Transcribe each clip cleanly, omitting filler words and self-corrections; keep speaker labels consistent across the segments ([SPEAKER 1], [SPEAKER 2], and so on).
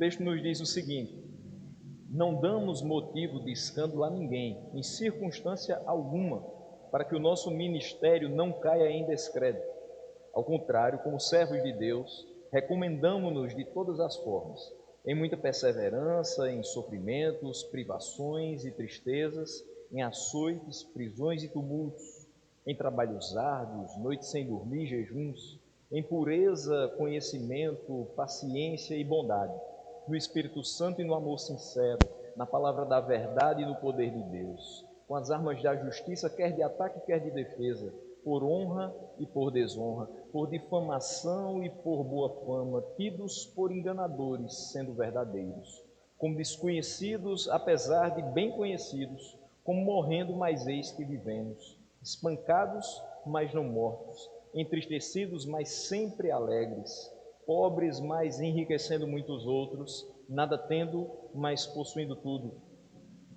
[SPEAKER 1] texto nos diz o seguinte: não damos motivo de escândalo a ninguém, em circunstância alguma, para que o nosso ministério não caia em descrédito. Ao contrário, como servos de Deus, recomendamo-nos de todas as formas, em muita perseverança, em sofrimentos, privações e tristezas, em açoites, prisões e tumultos, em trabalhos árduos, noites sem dormir, jejuns, em pureza, conhecimento, paciência e bondade, no Espírito Santo e no amor sincero, na palavra da verdade e no poder de Deus, com as armas da justiça, quer de ataque, quer de defesa, por honra e por desonra, por difamação e por boa fama, tidos por enganadores, sendo verdadeiros, como desconhecidos, apesar de bem conhecidos, como morrendo, mas eis que vivemos, espancados, mas não mortos, entristecidos, mas sempre alegres, pobres, mas enriquecendo muitos outros, nada tendo, mas possuindo tudo.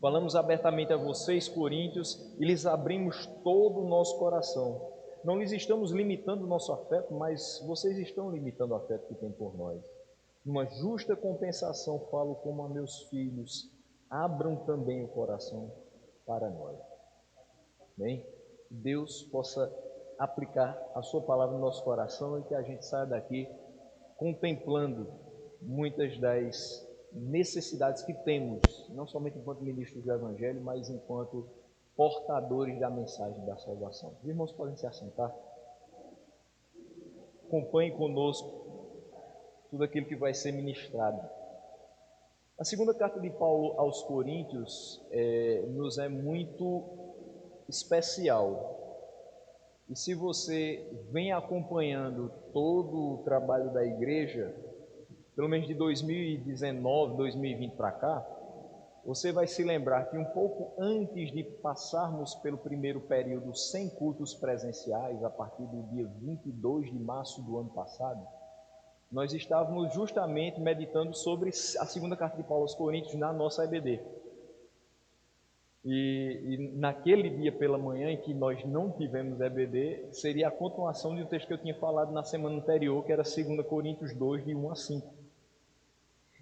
[SPEAKER 1] Falamos abertamente a vocês, coríntios, e lhes abrimos todo o nosso coração. Não lhes estamos limitando o nosso afeto, mas vocês estão limitando o afeto que têm por nós. Numa justa compensação, falo como a meus filhos, abram também o coração para nós. Bem, Deus possa aplicar a sua palavra no nosso coração e que a gente saia daqui contemplando muitas das necessidades que temos, não somente enquanto ministros do Evangelho, mas enquanto portadores da mensagem da salvação. Os irmãos podem se assentar. Acompanhe conosco tudo aquilo que vai ser ministrado. A segunda carta de Paulo aos Coríntios nos é muito especial. E se você vem acompanhando todo o trabalho da igreja, pelo menos de 2019, 2020 para cá, você vai se lembrar que um pouco antes de passarmos pelo primeiro período sem cultos presenciais, a partir do dia 22 de março do ano passado, nós estávamos justamente meditando sobre a segunda carta de Paulo aos Coríntios na nossa EBD. E naquele dia pela manhã em que nós não tivemos EBD, seria a continuação de um texto que eu tinha falado na semana anterior, que era 2 Coríntios 2, de 1 a 5.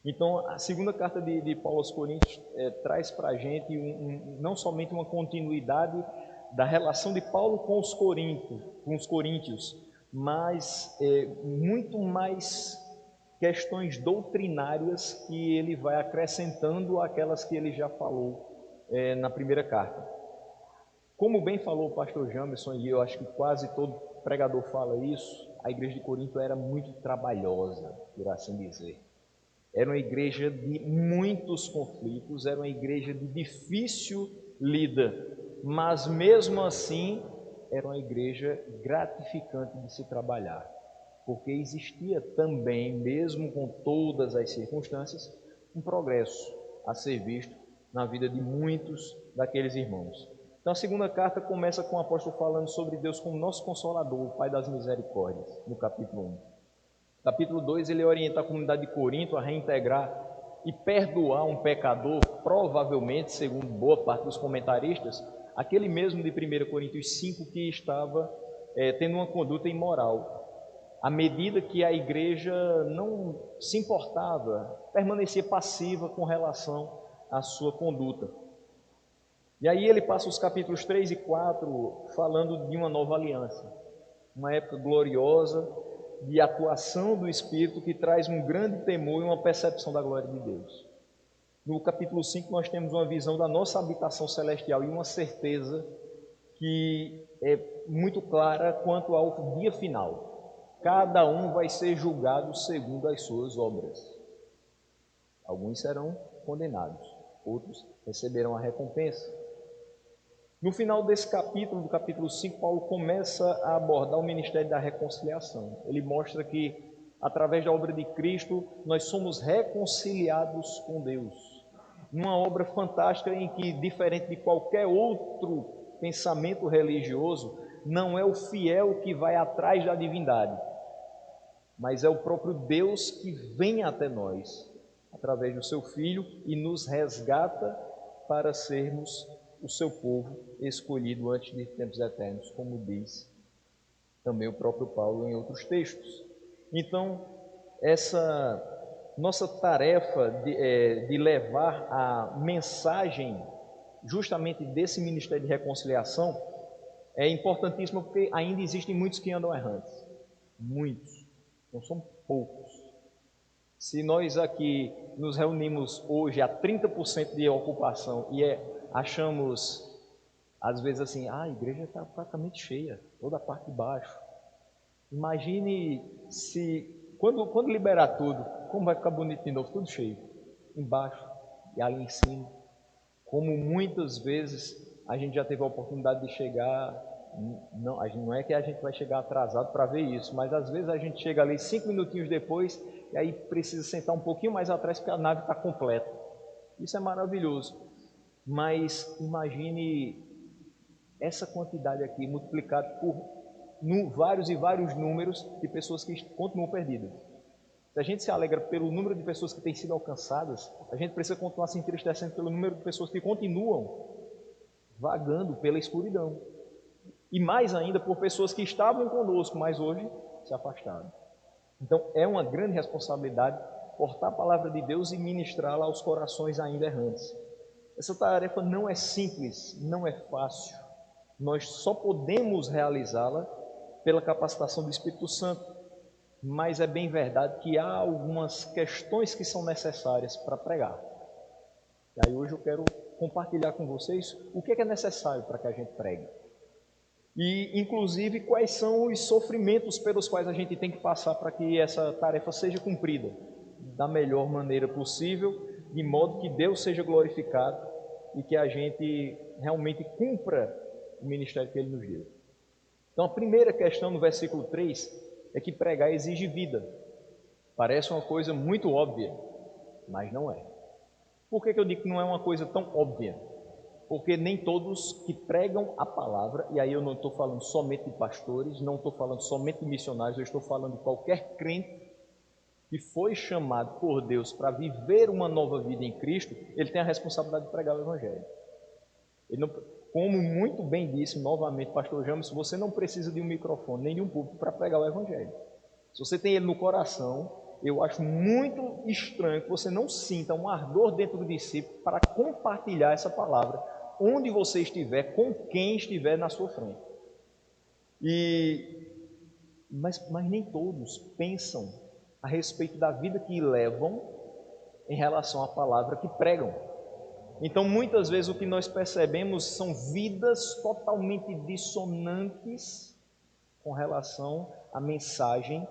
[SPEAKER 1] Então, a segunda carta de Paulo aos Coríntios traz para a gente não somente uma continuidade da relação de Paulo com os coríntios, mas muito mais questões doutrinárias que ele vai acrescentando àquelas que ele já falou na primeira carta. Como bem falou o pastor Jamerson, e eu acho que quase todo pregador fala isso, a igreja de Corinto era muito trabalhosa, por assim dizer. Era uma igreja de muitos conflitos, era uma igreja de difícil lida, mas mesmo assim era uma igreja gratificante de se trabalhar, porque existia também, mesmo com todas as circunstâncias, um progresso a ser visto na vida de muitos daqueles irmãos. Então a segunda carta começa com o apóstolo falando sobre Deus como nosso Consolador, o Pai das Misericórdias, no capítulo 1. Capítulo 2, ele orienta a comunidade de Corinto a reintegrar e perdoar um pecador, provavelmente, segundo boa parte dos comentaristas, aquele mesmo de 1 Coríntios 5 que estava tendo uma conduta imoral. À medida que a igreja não se importava, permanecia passiva com relação à sua conduta. E aí ele passa os capítulos 3 e 4 falando de uma nova aliança, uma época gloriosa, de atuação do Espírito que traz um grande temor e uma percepção da glória de Deus. No capítulo 5 nós temos uma visão da nossa habitação celestial e uma certeza que é muito clara quanto ao dia final. Cada um vai ser julgado segundo as suas obras. Alguns serão condenados, outros receberão a recompensa. No final desse capítulo, do capítulo 5, Paulo começa a abordar o ministério da reconciliação. Ele mostra que, através da obra de Cristo, nós somos reconciliados com Deus. Uma obra fantástica em que, diferente de qualquer outro pensamento religioso, não é o fiel que vai atrás da divindade, mas é o próprio Deus que vem até nós, através do seu Filho, e nos resgata para sermos o seu povo escolhido antes de tempos eternos, como diz também o próprio Paulo em outros textos. Então, essa nossa tarefa de levar a mensagem justamente desse Ministério de Reconciliação é importantíssima, porque ainda existem muitos que andam errantes. Muitos, não são poucos. Se nós aqui nos reunimos hoje a 30% de ocupação e achamos, às vezes assim, a igreja está praticamente cheia, toda a parte de baixo. Imagine se, quando liberar tudo, como vai ficar bonito de novo, tudo cheio, embaixo e ali em cima. Como muitas vezes a gente já teve a oportunidade de chegar, não é que a gente vai chegar atrasado para ver isso, mas às vezes a gente chega ali 5 minutinhos depois e aí precisa sentar um pouquinho mais atrás porque a nave está completa. Isso é maravilhoso, mas imagine essa quantidade aqui multiplicada por vários e vários números de pessoas que continuam perdidas. Se a gente se alegra pelo número de pessoas que têm sido alcançadas, a gente precisa continuar se entristecendo pelo número de pessoas que continuam vagando pela escuridão. E mais ainda por pessoas que estavam conosco, mas hoje se afastaram. Então é uma grande responsabilidade portar a palavra de Deus e ministrá-la aos corações ainda errantes. Essa tarefa não é simples, não é fácil. Nós só podemos realizá-la pela capacitação do Espírito Santo. Mas é bem verdade que há algumas questões que são necessárias para pregar. E aí hoje eu quero compartilhar com vocês o que é necessário para que a gente pregue. E, inclusive, quais são os sofrimentos pelos quais a gente tem que passar para que essa tarefa seja cumprida da melhor maneira possível, de modo que Deus seja glorificado e que a gente realmente cumpra o ministério que Ele nos deu. Então, a primeira questão no versículo 3 é que pregar exige vida. Parece uma coisa muito óbvia, mas não é. Por que eu digo que não é uma coisa tão óbvia? Porque nem todos que pregam a palavra, e aí eu não estou falando somente de pastores, não estou falando somente de missionários, eu estou falando de qualquer crente que foi chamado por Deus para viver uma nova vida em Cristo, ele tem a responsabilidade de pregar o Evangelho. Ele não, como muito bem disse novamente o pastor James, você não precisa de um microfone nem de um púlpito para pregar o Evangelho. Se você tem ele no coração, eu acho muito estranho que você não sinta um ardor dentro do discípulo para compartilhar essa palavra onde você estiver, com quem estiver na sua frente. Mas nem todos pensam a respeito da vida que levam em relação à palavra que pregam. Então, muitas vezes o que nós percebemos são vidas totalmente dissonantes com relação à mensagem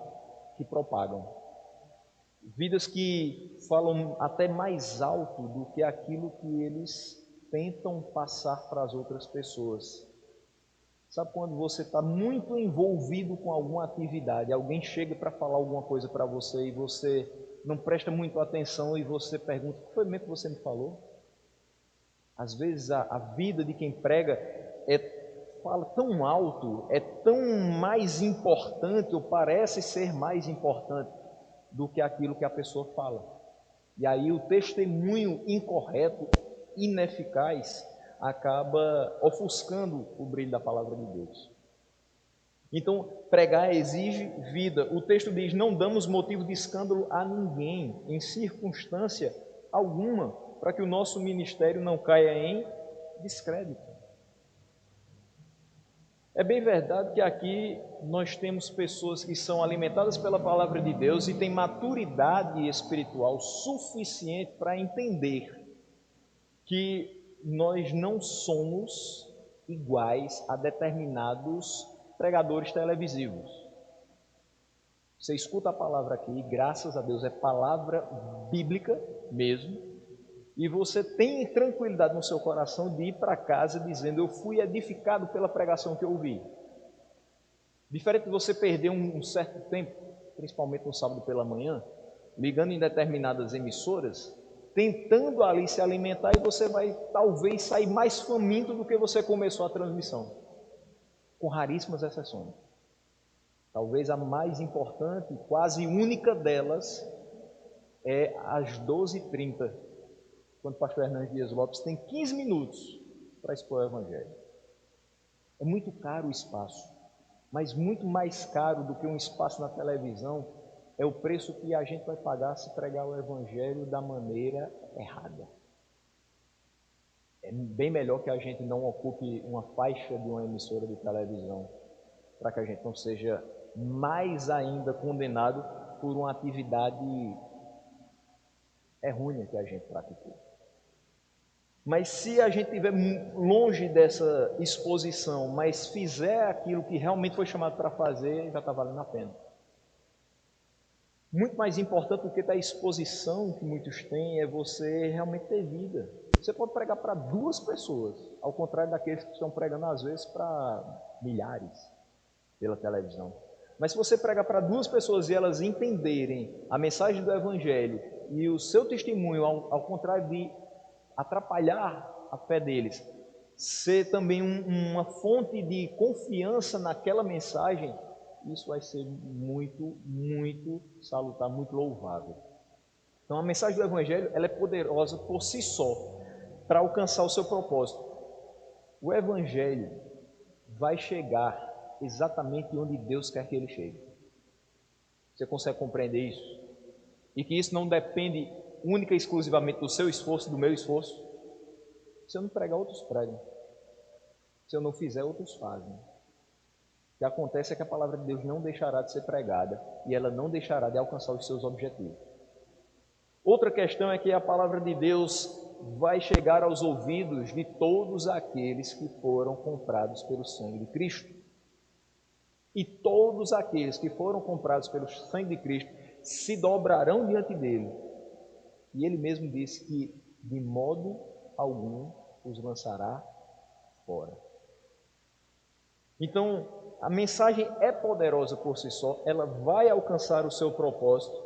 [SPEAKER 1] que propagam. Vidas que falam até mais alto do que aquilo que eles tentam passar para as outras pessoas. Sabe quando você está muito envolvido com alguma atividade, alguém chega para falar alguma coisa para você e você não presta muito atenção e você pergunta, o que foi mesmo que você me falou? Às vezes a vida de quem prega fala tão alto, é tão mais importante, ou parece ser mais importante do que aquilo que a pessoa fala. E aí o testemunho incorreto, ineficaz, acaba ofuscando o brilho da palavra de Deus. Então, pregar exige vida. O texto diz, não damos motivo de escândalo a ninguém, em circunstância alguma, para que o nosso ministério não caia em descrédito. É bem verdade que aqui nós temos pessoas que são alimentadas pela palavra de Deus e têm maturidade espiritual suficiente para entender que nós não somos iguais a determinados pregadores televisivos. Você escuta a palavra aqui, e graças a Deus é palavra bíblica mesmo, e você tem tranquilidade no seu coração de ir para casa dizendo, eu fui edificado pela pregação que eu ouvi. Diferente de você perder um certo tempo, principalmente no sábado pela manhã, ligando em determinadas emissoras, tentando ali se alimentar, e você vai talvez sair mais faminto do que você começou a transmissão, com raríssimas exceções. Talvez a mais importante, quase única delas, é às 12h30, quando o pastor Hernandes Dias Lopes tem 15 minutos para expor o Evangelho. É muito caro o espaço, mas muito mais caro do que um espaço na televisão é o preço que a gente vai pagar se pregar o Evangelho da maneira errada. É bem melhor que a gente não ocupe uma faixa de uma emissora de televisão, para que a gente não seja mais ainda condenado por uma atividade errônea que a gente praticou. Mas se a gente estiver longe dessa exposição, mas fizer aquilo que realmente foi chamado para fazer, já está valendo a pena. Muito mais importante do que a exposição que muitos têm é você realmente ter vida. Você pode pregar para 2 pessoas, ao contrário daqueles que estão pregando às vezes para milhares pela televisão. Mas se você pregar para 2 pessoas e elas entenderem a mensagem do Evangelho e o seu testemunho, ao contrário de atrapalhar a fé deles, ser também uma fonte de confiança naquela mensagem, isso vai ser muito, muito salutar, muito louvável. Então a mensagem do Evangelho ela é poderosa por si só para alcançar o seu propósito. O Evangelho vai chegar exatamente onde Deus quer que ele chegue. Você consegue compreender isso? E que isso não depende única e exclusivamente do seu esforço, do meu esforço. Se eu não pregar, outros pregam. Se eu não fizer, outros fazem. O que acontece é que a palavra de Deus não deixará de ser pregada e ela não deixará de alcançar os seus objetivos. Outra questão é que a palavra de Deus vai chegar aos ouvidos de todos aqueles que foram comprados pelo sangue de Cristo. E todos aqueles que foram comprados pelo sangue de Cristo se dobrarão diante dele. E ele mesmo disse que de modo algum os lançará fora. Então, a mensagem é poderosa por si só, ela vai alcançar o seu propósito,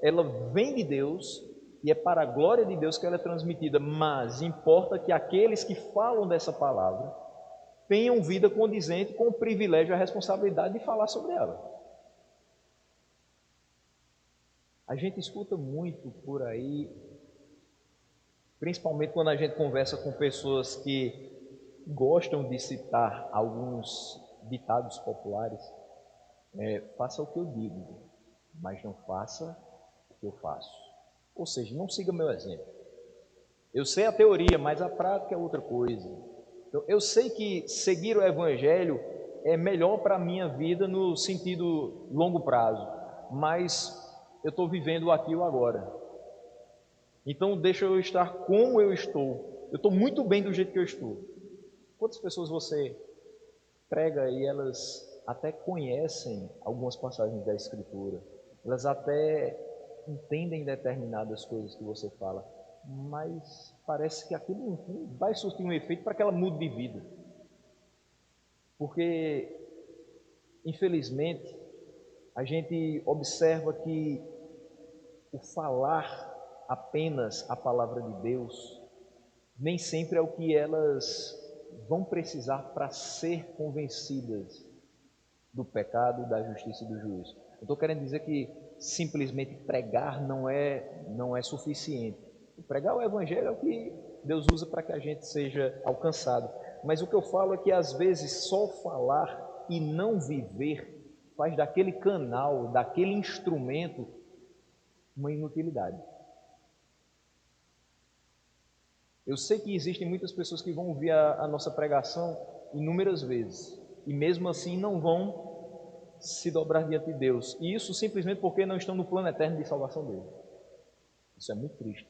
[SPEAKER 1] ela vem de Deus e é para a glória de Deus que ela é transmitida, mas importa que aqueles que falam dessa palavra tenham vida condizente com o privilégio e a responsabilidade de falar sobre ela. A gente escuta muito por aí, principalmente quando a gente conversa com pessoas que gostam de citar alguns ditados populares, faça o que eu digo, mas não faça o que eu faço. Ou seja, não siga meu exemplo. Eu sei a teoria, mas a prática é outra coisa. Então, eu sei que seguir o Evangelho é melhor para a minha vida no sentido longo prazo, mas eu estou vivendo aqui e o agora. Então, deixa eu estar como eu estou. Eu estou muito bem do jeito que eu estou. Quantas pessoas você prega e elas até conhecem algumas passagens da Escritura, elas até entendem determinadas coisas que você fala, mas parece que aquilo não vai surtir um efeito para que ela mude de vida. Porque, infelizmente, a gente observa que o falar apenas a palavra de Deus nem sempre é o que elas vão precisar para ser convencidas do pecado, da justiça e do juízo. Eu estou querendo dizer que simplesmente pregar não é suficiente. Pregar o Evangelho é o que Deus usa para que a gente seja alcançado. Mas o que eu falo é que às vezes só falar e não viver faz daquele canal, daquele instrumento, uma inutilidade. Eu sei que existem muitas pessoas que vão ouvir a nossa pregação inúmeras vezes e mesmo assim não vão se dobrar diante de Deus. E isso simplesmente porque não estão no plano eterno de salvação dele. Isso é muito triste.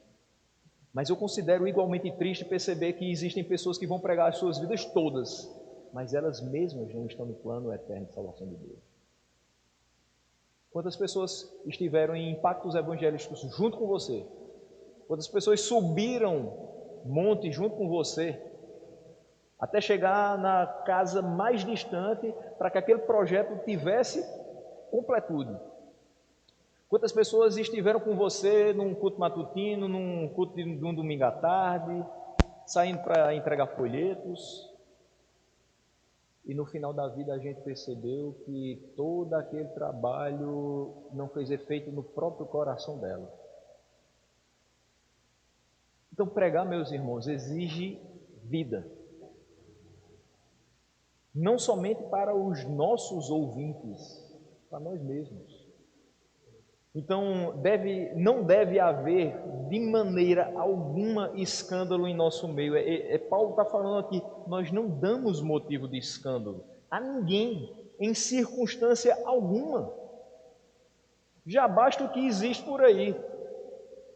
[SPEAKER 1] Mas eu considero igualmente triste perceber que existem pessoas que vão pregar as suas vidas todas, mas elas mesmas não estão no plano eterno de salvação de Deus. Quantas pessoas estiveram em impactos evangélicos junto com você? Quantas pessoas subiram monte junto com você, até chegar na casa mais distante para que aquele projeto tivesse completude? Quantas pessoas estiveram com você num culto matutino, num culto de um domingo à tarde, saindo para entregar folhetos, e no final da vida a gente percebeu que todo aquele trabalho não fez efeito no próprio coração dela. Então, pregar, meus irmãos, exige vida. Não somente para os nossos ouvintes, para nós mesmos. Então, não deve haver de maneira alguma escândalo em nosso meio. Paulo está falando aqui, nós não damos motivo de escândalo a ninguém, em circunstância alguma. Já basta o que existe por aí.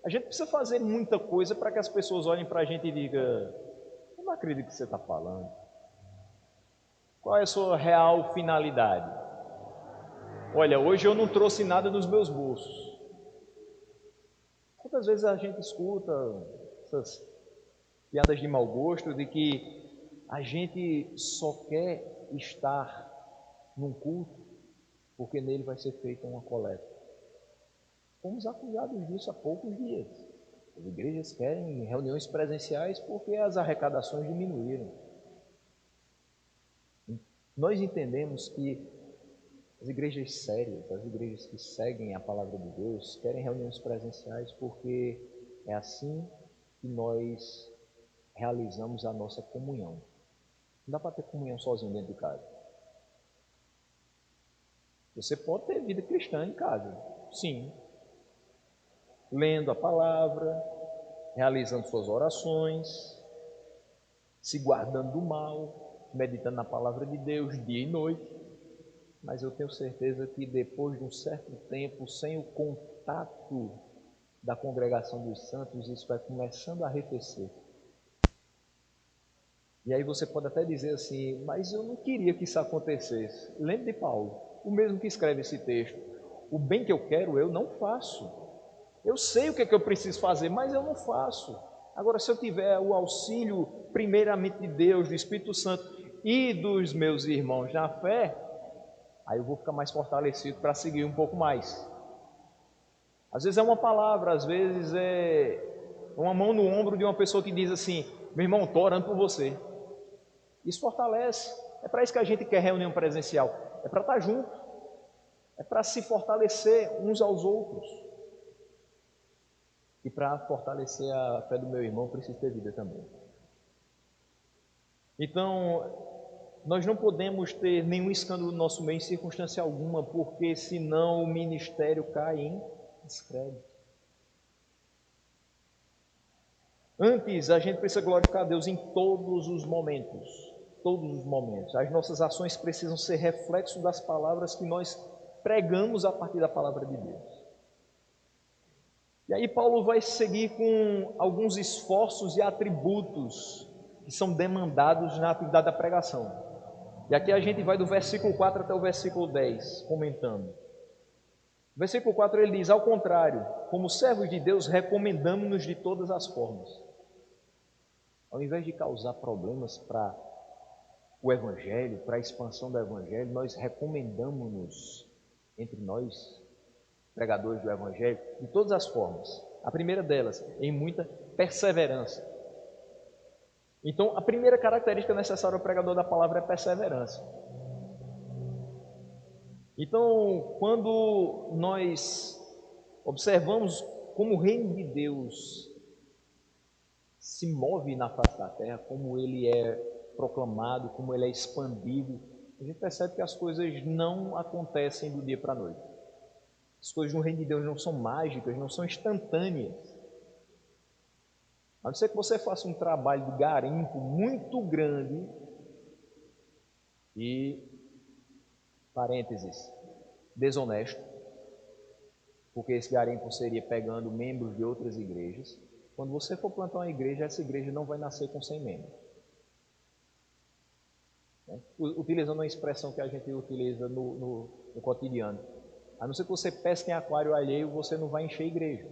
[SPEAKER 1] A gente precisa fazer muita coisa para que as pessoas olhem para a gente e digam: eu não acredito que você está falando. Qual é a sua real finalidade? Olha, hoje eu não trouxe nada dos meus bolsos. Quantas vezes a gente escuta essas piadas de mau gosto de que a gente só quer estar num culto porque nele vai ser feita uma coleta. Fomos acusados disso há poucos dias. As igrejas querem reuniões presenciais porque as arrecadações diminuíram. Nós entendemos que as igrejas sérias, as igrejas que seguem a palavra de Deus, querem reuniões presenciais porque é assim que nós realizamos a nossa comunhão. Não dá para ter comunhão sozinho dentro de casa. Você pode ter vida cristã em casa, sim. Lendo a palavra, realizando suas orações, se guardando do mal, meditando na palavra de Deus dia e noite. Mas eu tenho certeza que depois de um certo tempo, sem o contato da congregação dos santos, isso vai começando a arrefecer. E aí você pode até dizer assim: mas eu não queria que isso acontecesse. Lembre de Paulo, o mesmo que escreve esse texto: o bem que eu quero eu não faço. Eu sei o que é que eu preciso fazer, mas eu não faço. Agora, se eu tiver o auxílio primeiramente de Deus, do Espírito Santo e dos meus irmãos na fé, aí eu vou ficar mais fortalecido para seguir um pouco mais. Às vezes é uma palavra, às vezes é uma mão no ombro de uma pessoa que diz assim: meu irmão, estou orando por você. Isso fortalece. É para isso que a gente quer reunião presencial. É para estar junto. É para se fortalecer uns aos outros. E para fortalecer a fé do meu irmão, preciso ter vida também. Então, nós não podemos ter nenhum escândalo no nosso meio em circunstância alguma, porque senão o ministério cai em descrédito. Antes, a gente precisa glorificar a Deus em todos os momentos. Todos os momentos. As nossas ações precisam ser reflexo das palavras que nós pregamos a partir da palavra de Deus. E aí Paulo vai seguir com alguns esforços e atributos que são demandados na atividade da pregação. E aqui a gente vai do versículo 4 até o versículo 10, comentando. No versículo 4 ele diz: ao contrário, como servos de Deus, recomendamos-nos de todas as formas. Ao invés de causar problemas para o Evangelho, para a expansão do Evangelho, nós recomendamos-nos entre nós, pregadores do Evangelho, de todas as formas. A primeira delas, em muita perseverança. Então, a primeira característica necessária ao pregador da palavra é perseverança. Então, quando nós observamos como o reino de Deus se move na face da terra, como ele é proclamado, como ele é expandido, a gente percebe que as coisas não acontecem do dia para a noite. As coisas no reino de Deus não são mágicas, não são instantâneas. A não ser que você faça um trabalho de garimpo muito grande e, parênteses, desonesto, porque esse garimpo seria pegando membros de outras igrejas. Quando você for plantar uma igreja, essa igreja não vai nascer com 100 membros. Utilizando uma expressão que a gente utiliza no cotidiano. A não ser que você pesque em aquário alheio, você não vai encher a igreja.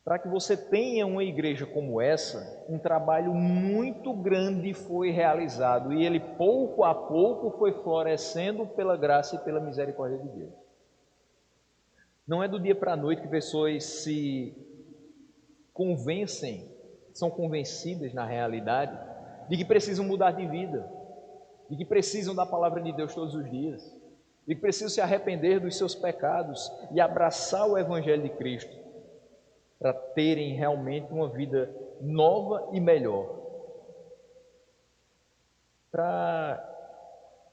[SPEAKER 1] Para que você tenha uma igreja como essa, um trabalho muito grande foi realizado e ele pouco a pouco foi florescendo pela graça e pela misericórdia de Deus. Não é do dia para a noite que pessoas se convencem, são convencidas na realidade, de que precisam mudar de vida, de que precisam da palavra de Deus todos os dias, de que precisam se arrepender dos seus pecados e abraçar o Evangelho de Cristo, para terem realmente uma vida nova e melhor. Para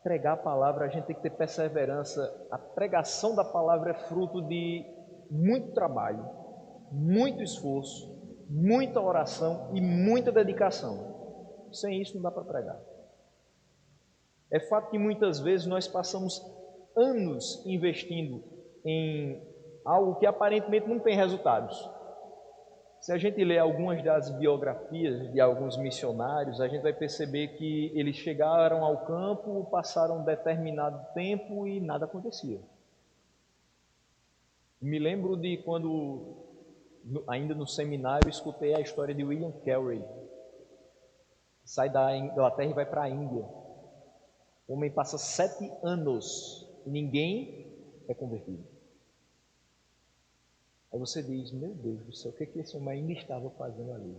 [SPEAKER 1] pregar a palavra, a gente tem que ter perseverança. A pregação da palavra é fruto de muito trabalho, muito esforço, muita oração e muita dedicação. Sem isso não dá para pregar. É fato que muitas vezes nós passamos anos investindo em algo que aparentemente não tem resultados. Se a gente ler algumas das biografias de alguns missionários, a gente vai perceber que eles chegaram ao campo, passaram um determinado tempo e nada acontecia. Me lembro de quando, ainda no seminário, escutei a história de William Carey. Sai da Inglaterra e vai para a Índia. O homem passa 7 anos e ninguém é convertido. Aí você diz, meu Deus do céu, o que esse homem ainda estava fazendo ali?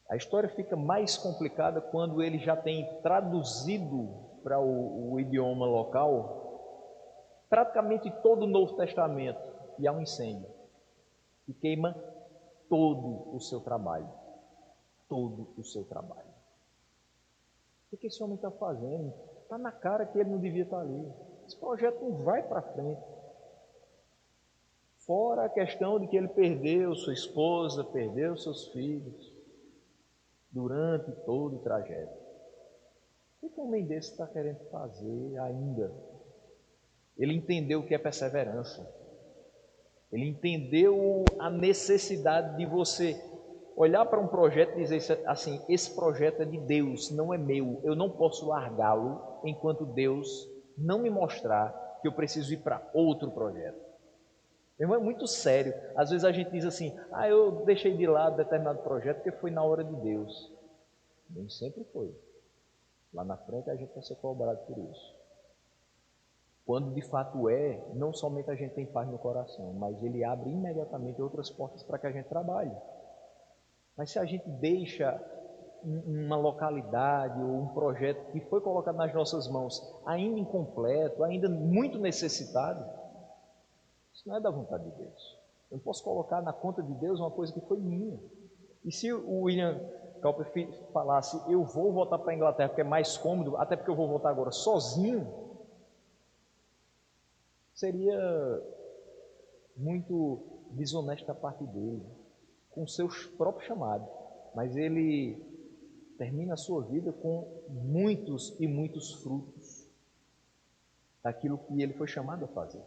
[SPEAKER 1] A história fica mais complicada quando ele já tem traduzido para o idioma local praticamente todo o Novo Testamento, e há um incêndio que queima todo o seu trabalho. Todo o seu trabalho. O que esse homem está fazendo? Está na cara que ele não devia estar ali. Esse projeto não vai para frente. Fora a questão de que ele perdeu sua esposa, perdeu seus filhos durante todo o trajeto. O que um homem desse está querendo fazer ainda? Ele entendeu o que é perseverança. Ele entendeu a necessidade de você olhar para um projeto e dizer assim, esse projeto é de Deus, não é meu. Eu não posso largá-lo enquanto Deus não me mostrar que eu preciso ir para outro projeto. Irmão, é muito sério. Às vezes a gente diz assim, eu deixei de lado determinado projeto porque foi na hora de Deus. Nem sempre foi. Lá na frente a gente vai ser cobrado por isso. Quando de fato não somente a gente tem paz no coração, mas ele abre imediatamente outras portas para que a gente trabalhe. Mas se a gente deixa uma localidade ou um projeto que foi colocado nas nossas mãos ainda incompleto, ainda muito necessitado, isso não é da vontade de Deus. Eu não posso colocar na conta de Deus uma coisa que foi minha. E se o William Cowper falasse, eu vou voltar para a Inglaterra porque é mais cômodo, até porque eu vou voltar agora sozinho, seria muito desonesto da parte dele, com seus próprios chamados. Mas ele termina a sua vida com muitos e muitos frutos daquilo que ele foi chamado a fazer.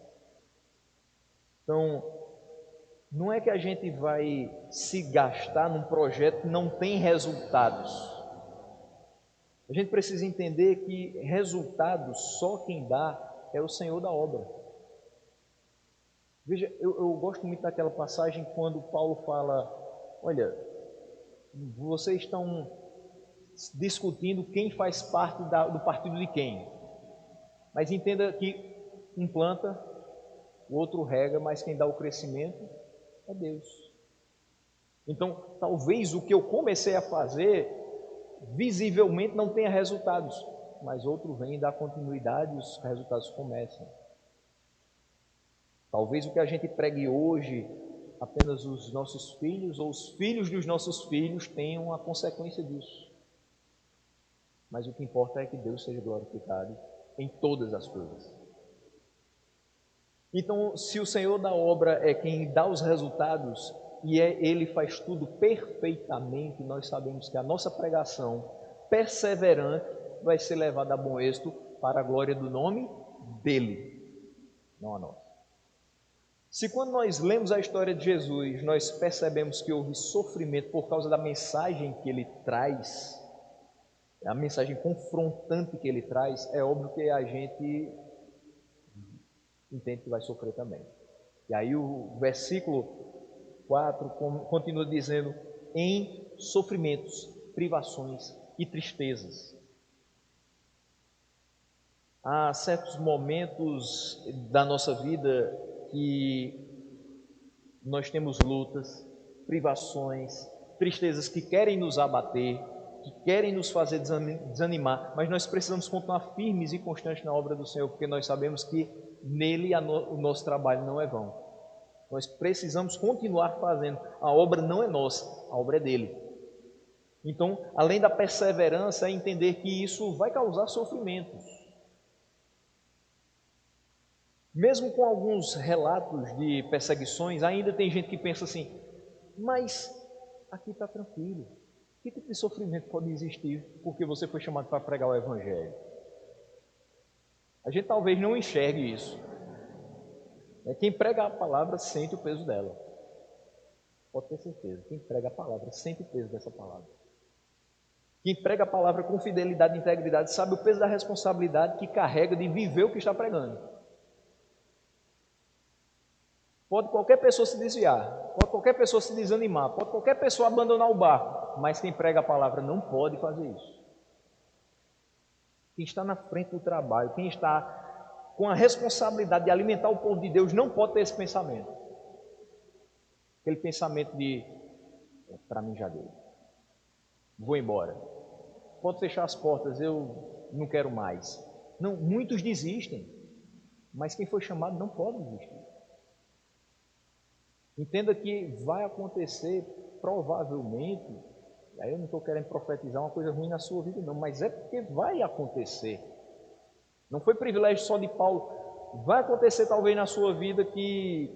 [SPEAKER 1] Então, não é que a gente vai se gastar num projeto que não tem resultados. A gente precisa entender que resultados só quem dá é o Senhor da obra. Veja, eu gosto muito daquela passagem quando Paulo fala, olha, vocês estão discutindo quem faz parte do partido de quem. Mas entenda que um planta, o outro rega, mas quem dá o crescimento é Deus. Então, talvez o que eu comecei a fazer, visivelmente não tenha resultados, mas outro vem e dá continuidade e os resultados começam. Talvez o que a gente pregue hoje, apenas os nossos filhos ou os filhos dos nossos filhos tenham a consequência disso. Mas o que importa é que Deus seja glorificado em todas as coisas. Então, se o Senhor da obra é quem dá os resultados e Ele faz tudo perfeitamente, nós sabemos que a nossa pregação perseverante vai ser levada a bom êxito para a glória do nome dEle, não a nossa. Se quando nós lemos a história de Jesus, nós percebemos que houve sofrimento por causa da mensagem que Ele traz, a mensagem confrontante que Ele traz, é óbvio que a gente entende que vai sofrer também. E aí o versículo 4 continua dizendo, em sofrimentos, privações e tristezas. Há certos momentos da nossa vida que nós temos lutas, privações, tristezas que querem nos abater, que querem nos fazer desanimar, mas nós precisamos continuar firmes e constantes na obra do Senhor, porque nós sabemos que nele o nosso trabalho não é vão. Nós precisamos continuar fazendo. A obra não é nossa, a obra é dele. Então, além da perseverança, é entender que isso vai causar sofrimentos. Mesmo com alguns relatos de perseguições, ainda tem gente que pensa assim, mas aqui está tranquilo. Que tipo de sofrimento pode existir porque você foi chamado para pregar o Evangelho? A gente talvez não enxergue isso. Quem prega a palavra sente o peso dela. Pode ter certeza. Quem prega a palavra sente o peso dessa palavra. Quem prega a palavra com fidelidade e integridade sabe o peso da responsabilidade que carrega de viver o que está pregando. Pode qualquer pessoa se desviar, pode qualquer pessoa se desanimar, pode qualquer pessoa abandonar o barco, mas quem prega a palavra não pode fazer isso. Quem está na frente do trabalho, quem está com a responsabilidade de alimentar o povo de Deus, não pode ter esse pensamento. Aquele pensamento de, para mim já deu, vou embora. Pode fechar as portas, eu não quero mais. Não, muitos desistem, mas quem foi chamado não pode desistir. Entenda que vai acontecer, provavelmente, aí eu não estou querendo profetizar uma coisa ruim na sua vida não, mas é porque vai acontecer. Não foi privilégio só de Paulo. Vai acontecer talvez na sua vida que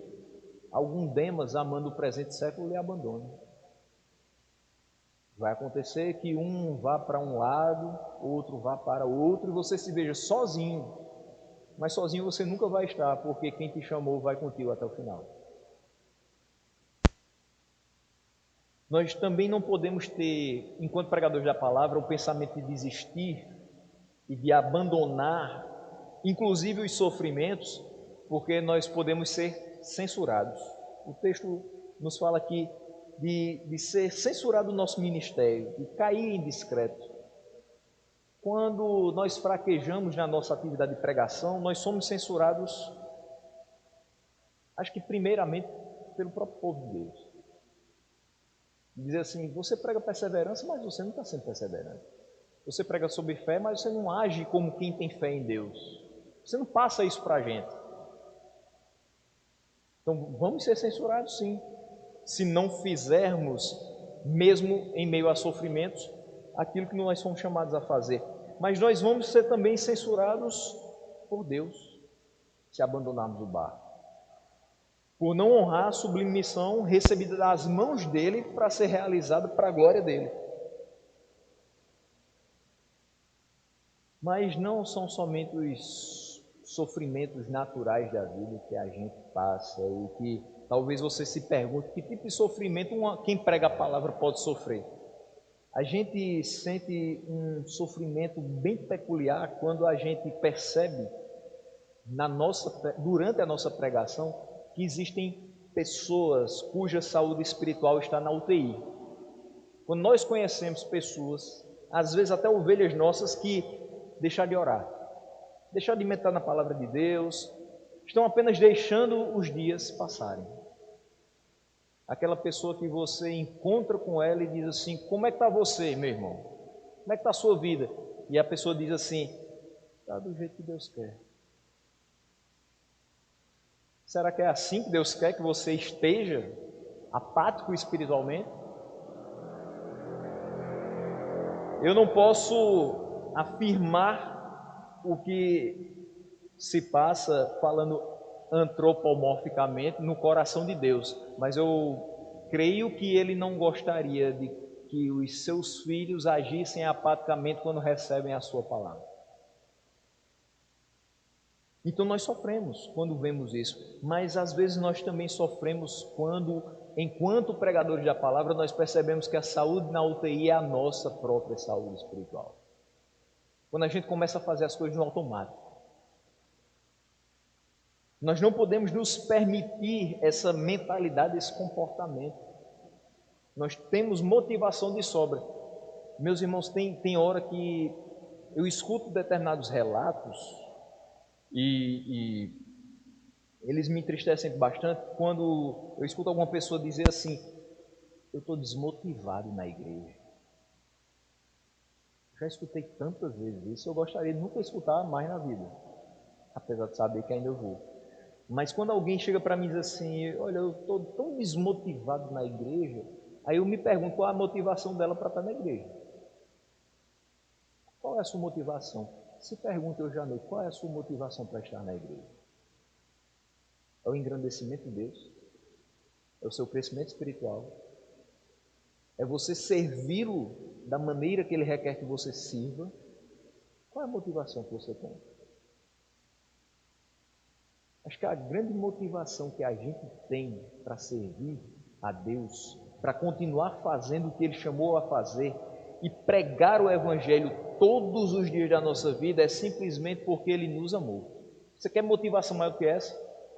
[SPEAKER 1] algum Demas, amando o presente século, lhe abandone. Vai acontecer que um vá para um lado, outro vá para outro, e você se veja sozinho. Mas sozinho você nunca vai estar, porque quem te chamou vai contigo até o final. Nós também não podemos ter, enquanto pregadores da palavra, o pensamento de desistir e de abandonar, inclusive os sofrimentos, porque nós podemos ser censurados. O texto nos fala aqui de ser censurado o nosso ministério, de cair em discreto. Quando nós fraquejamos na nossa atividade de pregação, nós somos censurados, acho que primeiramente pelo próprio povo de Deus. Dizer assim, você prega perseverança, mas você não está sendo perseverante. Você prega sobre fé, mas você não age como quem tem fé em Deus. Você não passa isso para a gente. Então vamos ser censurados sim, se não fizermos, mesmo em meio a sofrimentos, aquilo que nós somos chamados a fazer. Mas nós vamos ser também censurados por Deus, se abandonarmos o barco. Por não honrar a sublime missão recebida das mãos dele para ser realizada para a glória dele. Mas não são somente os sofrimentos naturais da vida que a gente passa e que talvez você se pergunte que tipo de sofrimento quem prega a palavra pode sofrer. A gente sente um sofrimento bem peculiar quando a gente percebe durante a nossa pregação que existem pessoas cuja saúde espiritual está na UTI. Quando nós conhecemos pessoas, às vezes até ovelhas nossas, que deixaram de orar, deixaram de meditar na palavra de Deus, estão apenas deixando os dias passarem. Aquela pessoa que você encontra com ela e diz assim, como é que está você, meu irmão? Como é que está a sua vida? E a pessoa diz assim, está do jeito que Deus quer. Será que é assim que Deus quer que você esteja apático espiritualmente? Eu não posso afirmar o que se passa falando antropomorficamente no coração de Deus, mas eu creio que Ele não gostaria de que os seus filhos agissem apaticamente quando recebem a sua palavra. Então nós sofremos quando vemos isso, mas às vezes nós também sofremos quando, enquanto pregadores da palavra, nós percebemos que a saúde na UTI é a nossa própria saúde espiritual. Quando a gente começa a fazer as coisas no automático. Nós não podemos nos permitir essa mentalidade, esse comportamento. Nós temos motivação de sobra. Meus irmãos, tem hora que eu escuto determinados relatos e eles me entristecem bastante quando eu escuto alguma pessoa dizer assim, eu estou desmotivado na igreja. Já escutei tantas vezes isso, eu gostaria de nunca escutar mais na vida, apesar de saber que ainda eu vou. Mas quando alguém chega para mim e diz assim, olha, eu estou tão desmotivado na igreja, Aí eu me pergunto qual é a motivação dela para estar na igreja. Qual é a sua motivação? Se pergunta hoje à noite, qual é a sua motivação para estar na igreja? É o engrandecimento de Deus? É o seu crescimento espiritual? É você servi-lo da maneira que Ele requer que você sirva? Qual é a motivação que você tem? Acho que a grande motivação que a gente tem para servir a Deus, para continuar fazendo o que Ele chamou a fazer e pregar o Evangelho todos os dias da nossa vida é simplesmente porque Ele nos amou. Você quer motivação maior do que essa?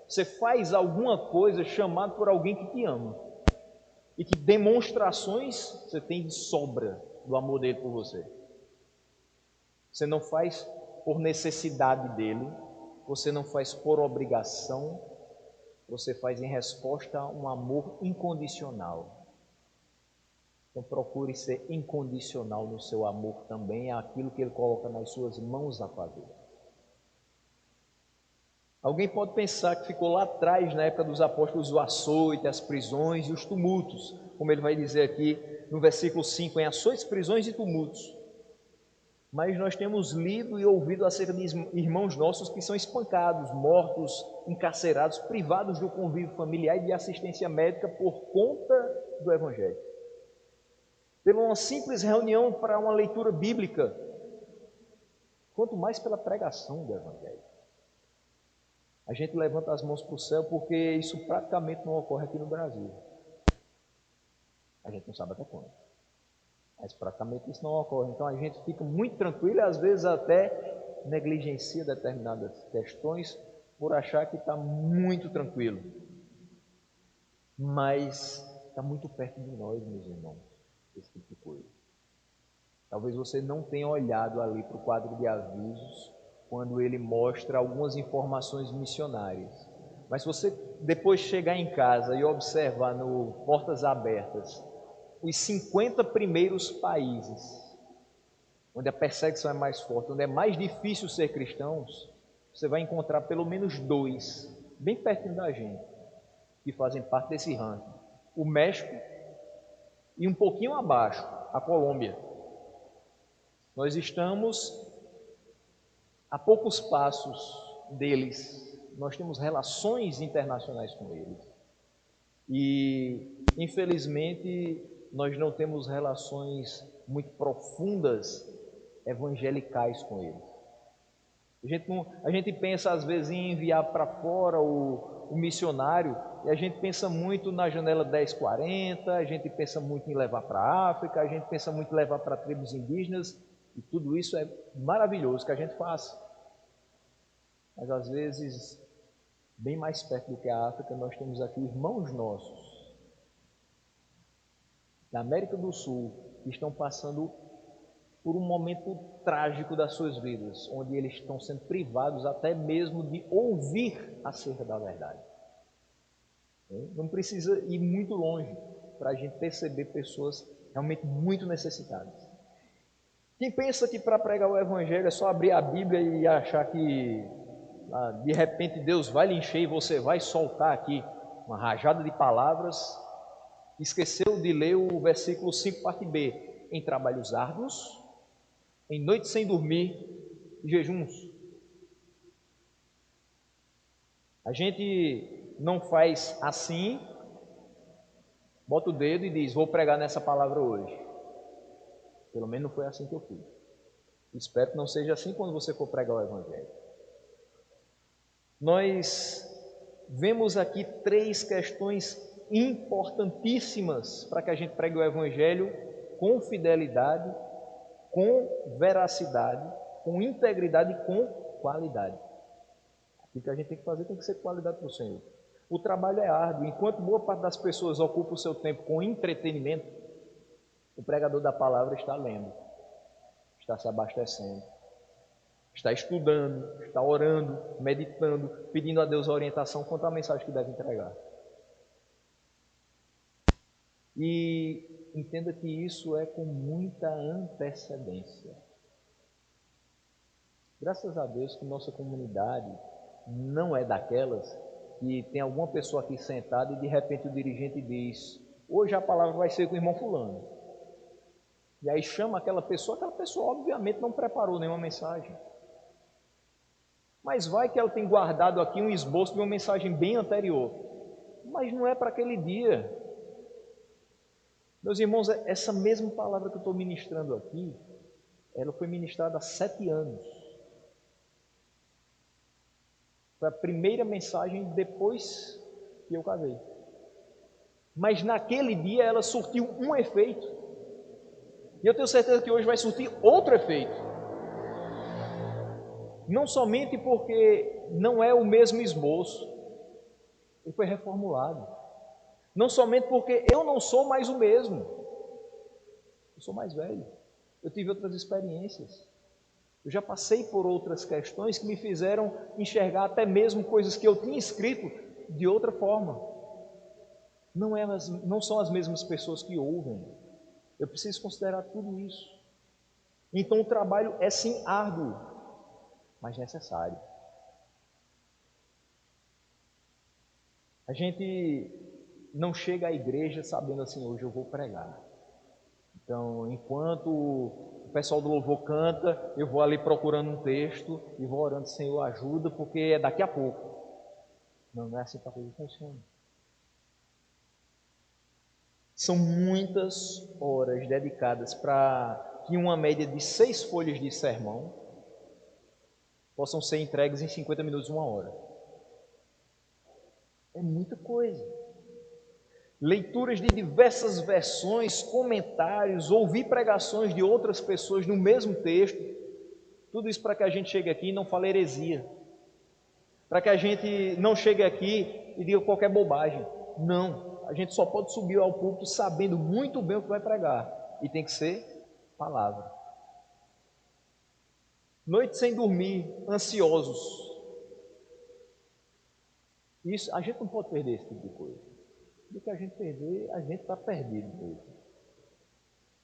[SPEAKER 1] Você faz alguma coisa chamado por alguém que te ama e que demonstrações você tem de sobra do amor dele por você. Você não faz por necessidade dele, você não faz por obrigação, você faz em resposta a um amor incondicional. Então procure ser incondicional no seu amor também àquilo que Ele coloca nas suas mãos a fazer. Alguém pode pensar que ficou lá atrás, na época dos apóstolos, o açoite, as prisões e os tumultos, como ele vai dizer aqui no versículo 5, em açoites, prisões e tumultos. Mas nós temos lido e ouvido acerca de irmãos nossos que são espancados, mortos, encarcerados, privados do convívio familiar e de assistência médica por conta do Evangelho. Pela uma simples reunião para uma leitura bíblica, quanto mais pela pregação do Evangelho. A gente levanta as mãos para o céu porque isso praticamente não ocorre aqui no Brasil. A gente não sabe até quando. Mas praticamente isso não ocorre. Então a gente fica muito tranquilo e às vezes até negligencia determinadas questões por achar que está muito tranquilo. Mas está muito perto de nós, meus irmãos, esse tipo de coisa. Talvez você não tenha olhado ali para o quadro de avisos quando ele mostra algumas informações missionárias. Mas se você depois chegar em casa e observar no Portas Abertas os 50 primeiros países onde a perseguição é mais forte, onde é mais difícil ser cristãos, você vai encontrar pelo menos 2, bem pertinho da gente, que fazem parte desse ranking. O México e um pouquinho abaixo, a Colômbia. Nós estamos a poucos passos deles, nós temos relações internacionais com eles. E, infelizmente, nós não temos relações muito profundas evangelicais com eles. A gente pensa, às vezes, em enviar para fora o missionário, e a gente pensa muito na janela 1040, a gente pensa muito em levar para a África, a gente pensa muito em levar para tribos indígenas, e tudo isso é maravilhoso que a gente faça. Mas às vezes, bem mais perto do que a África, nós temos aqui irmãos nossos, da América do Sul, que estão passando por um momento trágico das suas vidas, onde eles estão sendo privados até mesmo de ouvir acerca da verdade. Não precisa ir muito longe para a gente perceber pessoas realmente muito necessitadas. Quem pensa que para pregar o Evangelho é só abrir a Bíblia e achar que de repente Deus vai lhe encher e você vai soltar aqui uma rajada de palavras, esqueceu de ler o versículo 5, parte B, em trabalhos árduos, em noites sem dormir, jejuns. A gente não faz assim, bota o dedo e diz, vou pregar nessa palavra hoje. Pelo menos não foi assim que eu fiz. Espero que não seja assim quando você for pregar o Evangelho. Nós vemos aqui 3 questões importantíssimas para que a gente pregue o Evangelho com fidelidade, com veracidade, com integridade e com qualidade. O que a gente tem que fazer tem que ser qualidade para o Senhor. O trabalho é árduo. Enquanto boa parte das pessoas ocupa o seu tempo com entretenimento, o pregador da palavra está lendo, está se abastecendo, está estudando, está orando, meditando, pedindo a Deus a orientação quanto à mensagem que deve entregar. E entenda que isso é com muita antecedência. Graças a Deus que nossa comunidade não é daquelas que tem alguma pessoa aqui sentada e de repente o dirigente diz, hoje a palavra vai ser com o irmão fulano. E aí chama aquela pessoa obviamente não preparou nenhuma mensagem. Mas vai que ela tem guardado aqui um esboço de uma mensagem bem anterior. Mas não é para aquele dia. Meus irmãos, essa mesma palavra que eu estou ministrando aqui, ela foi ministrada há 7 anos. Foi a primeira mensagem depois que eu casei. Mas naquele dia ela surtiu um efeito. E eu tenho certeza que hoje vai surtir outro efeito. Não somente porque não é o mesmo esboço, ele foi reformulado. Não somente porque eu não sou mais o mesmo, eu sou mais velho, eu tive outras experiências, eu já passei por outras questões que me fizeram enxergar até mesmo coisas que eu tinha escrito de outra forma. Não são as mesmas pessoas que ouvem, eu preciso considerar tudo isso. Então o trabalho é sim árduo, mas necessário. A gente não chega à igreja sabendo assim, hoje eu vou pregar. Então, enquanto o pessoal do louvor canta, eu vou ali procurando um texto e vou orando, Senhor, ajuda, porque é daqui a pouco. Não é assim que a coisa funciona. São muitas horas dedicadas para que uma média de 6 folhas de sermão possam ser entregues em 50 minutos, 1 hora. É muita coisa. Leituras de diversas versões, comentários, ouvir pregações de outras pessoas no mesmo texto. Tudo isso para que a gente chegue aqui e não fale heresia. Para que a gente não chegue aqui e diga qualquer bobagem. Não, a gente só pode subir ao púlpito sabendo muito bem o que vai pregar. E tem que ser palavra. Noite sem dormir, ansiosos. Isso, a gente não pode perder esse tipo de coisa. Do que a gente perder, a gente está perdido mesmo.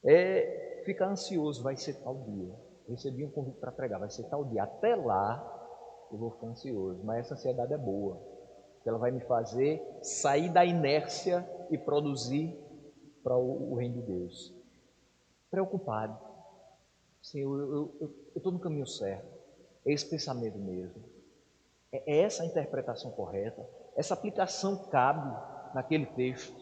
[SPEAKER 1] É ficar ansioso, vai ser tal dia. Recebi um convite para pregar, vai ser tal dia. Até lá eu vou ficar ansioso, mas essa ansiedade é boa, porque ela vai me fazer sair da inércia e produzir para o reino de Deus. Preocupado. Senhor, eu estou no caminho certo. É esse pensamento mesmo. É essa a interpretação correta. Essa aplicação cabe naquele texto.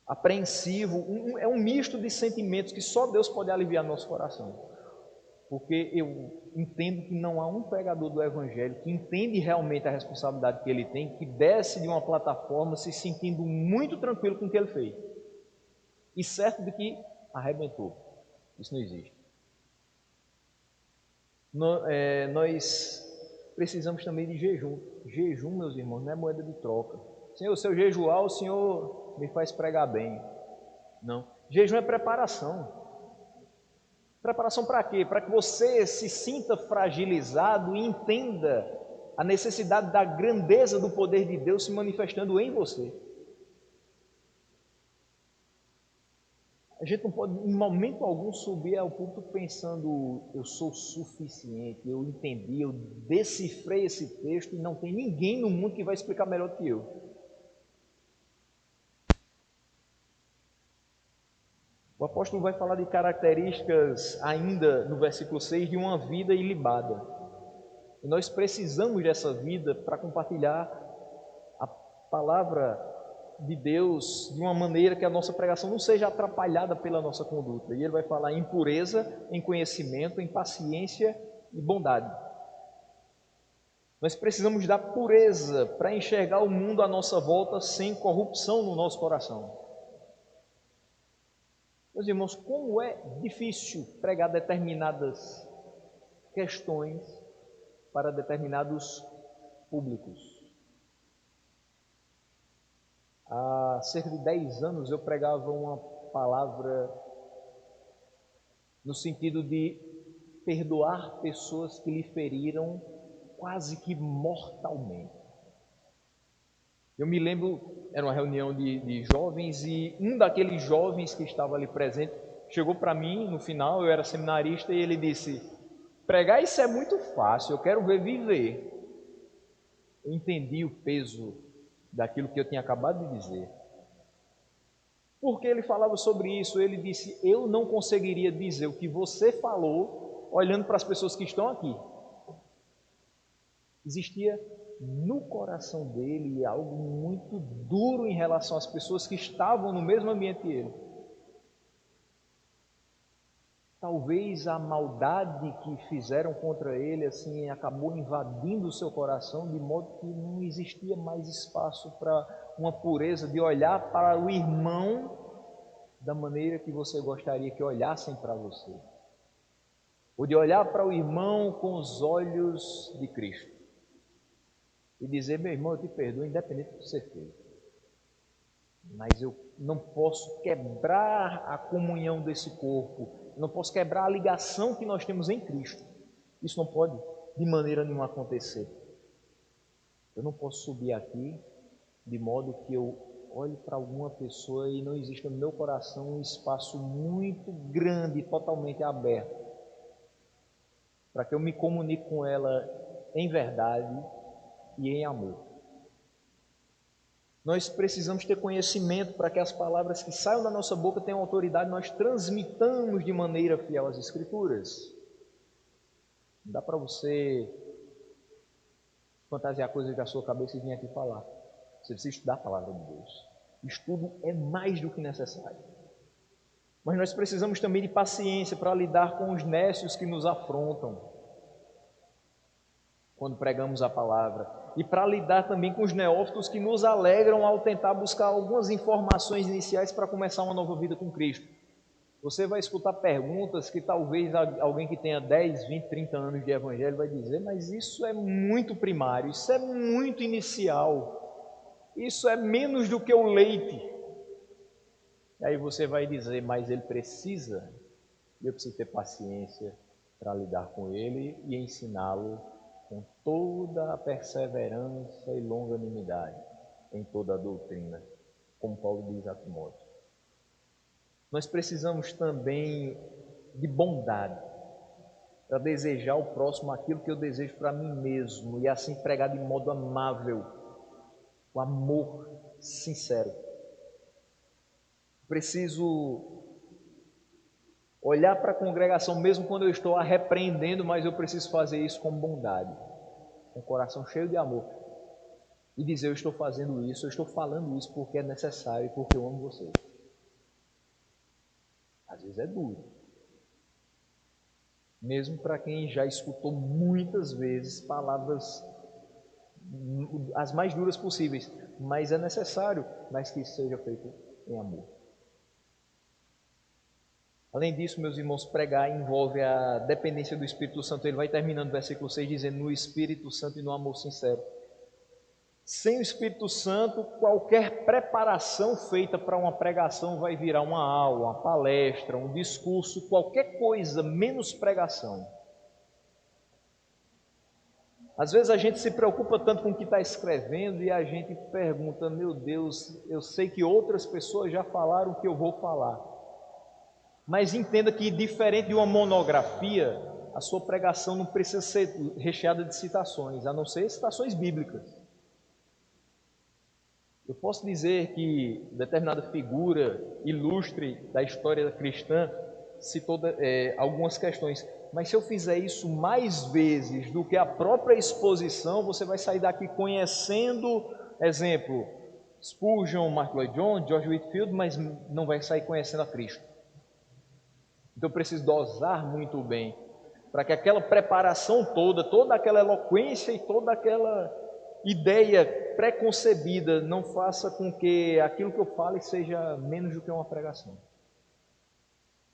[SPEAKER 1] Apreensivo, é um misto de sentimentos que só Deus pode aliviar no nosso coração. Porque eu entendo que não há um pregador do Evangelho que entende realmente a responsabilidade que ele tem, que desce de uma plataforma se sentindo muito tranquilo com o que ele fez. E certo de que arrebentou. Isso não existe. Nós precisamos também de jejum. Jejum, meus irmãos, não é moeda de troca. Senhor, se eu jejuar, o Senhor me faz pregar bem. Não. Jejum é preparação. Preparação para quê? Para que você se sinta fragilizado e entenda a necessidade da grandeza do poder de Deus se manifestando em você. A gente não pode, em momento algum, subir ao púlpito pensando, eu sou suficiente, eu entendi, eu decifrei esse texto e não tem ninguém no mundo que vai explicar melhor do que eu. O apóstolo vai falar de características ainda no versículo 6 de uma vida ilibada. E nós precisamos dessa vida para compartilhar a palavra de Deus de uma maneira que a nossa pregação não seja atrapalhada pela nossa conduta. E ele vai falar em pureza, em conhecimento, em paciência e bondade. Nós precisamos da pureza para enxergar o mundo à nossa volta sem corrupção no nosso coração. Meus irmãos, como é difícil pregar determinadas questões para determinados públicos. Há cerca de 10 anos eu pregava uma palavra no sentido de perdoar pessoas que lhe feriram quase que mortalmente. Eu me lembro, era uma reunião de jovens e um daqueles jovens que estava ali presente chegou para mim no final, eu era seminarista, e ele disse: pregar isso é muito fácil, eu quero ver viver. Eu entendi o peso daquilo que eu tinha acabado de dizer. Porque ele falava sobre isso, ele disse: eu não conseguiria dizer o que você falou olhando para as pessoas que estão aqui. Existia no coração dele algo muito duro em relação às pessoas que estavam no mesmo ambiente que ele. Talvez a maldade que fizeram contra ele assim acabou invadindo o seu coração, de modo que não existia mais espaço para uma pureza de olhar para o irmão da maneira que você gostaria que olhassem para você, ou de olhar para o irmão com os olhos de Cristo e dizer: meu irmão, eu te perdoo independente do que você fez, mas eu não posso quebrar a comunhão desse corpo, não posso quebrar a ligação que nós temos em Cristo. Isso não pode de maneira nenhuma acontecer. Eu não posso subir aqui de modo que eu olhe para alguma pessoa e não exista no meu coração um espaço muito grande, totalmente aberto, para que eu me comunique com ela em verdade e em amor. Nós precisamos ter conhecimento para que as palavras que saiam da nossa boca tenham autoridade, nós transmitamos de maneira fiel as Escrituras. Não dá para você fantasiar coisas da sua cabeça e vir aqui falar. Você precisa estudar a palavra de Deus. Estudo é mais do que necessário. Mas nós precisamos também de paciência para lidar com os nécios que nos afrontam quando pregamos a palavra, e para lidar também com os neófitos que nos alegram ao tentar buscar algumas informações iniciais para começar uma nova vida com Cristo. Você vai escutar perguntas que talvez alguém que tenha 10, 20, 30 anos de evangelho vai dizer: mas isso é muito primário, isso é muito inicial, isso é menos do que o leite. E aí você vai dizer: mas ele precisa, e eu preciso ter paciência para lidar com ele e ensiná-lo com toda a perseverança e longanimidade em toda a doutrina, como Paulo diz a Timóteo. Nós precisamos também de bondade para desejar ao próximo aquilo que eu desejo para mim mesmo, e assim pregar de modo amável, com amor sincero. Preciso olhar para a congregação mesmo quando eu estou a repreendendo, mas eu preciso fazer isso com bondade, com o coração cheio de amor, e dizer: eu estou fazendo isso, eu estou falando isso porque é necessário e porque eu amo vocês. Às vezes é duro, mesmo para quem já escutou muitas vezes palavras as mais duras possíveis, mas é necessário, mas que isso seja feito em amor. Além disso, meus irmãos, pregar envolve a dependência do Espírito Santo. Ele vai terminando o versículo 6 dizendo: no Espírito Santo e no amor sincero. Sem o Espírito Santo, qualquer preparação feita para uma pregação vai virar uma aula, uma palestra, um discurso, qualquer coisa, menos pregação. Às vezes a gente se preocupa tanto com o que está escrevendo e a gente pergunta: meu Deus, eu sei que outras pessoas já falaram o que eu vou falar. Mas entenda que, diferente de uma monografia, a sua pregação não precisa ser recheada de citações, a não ser citações bíblicas. Eu posso dizer que determinada figura ilustre da história cristã citou algumas questões, mas se eu fizer isso mais vezes do que a própria exposição, você vai sair daqui conhecendo, exemplo, Spurgeon, Mark Lloyd Jones, George Whitefield, mas não vai sair conhecendo a Cristo. Então eu preciso dosar muito bem, para que aquela preparação toda, toda aquela eloquência e toda aquela ideia preconcebida não faça com que aquilo que eu fale seja menos do que uma pregação.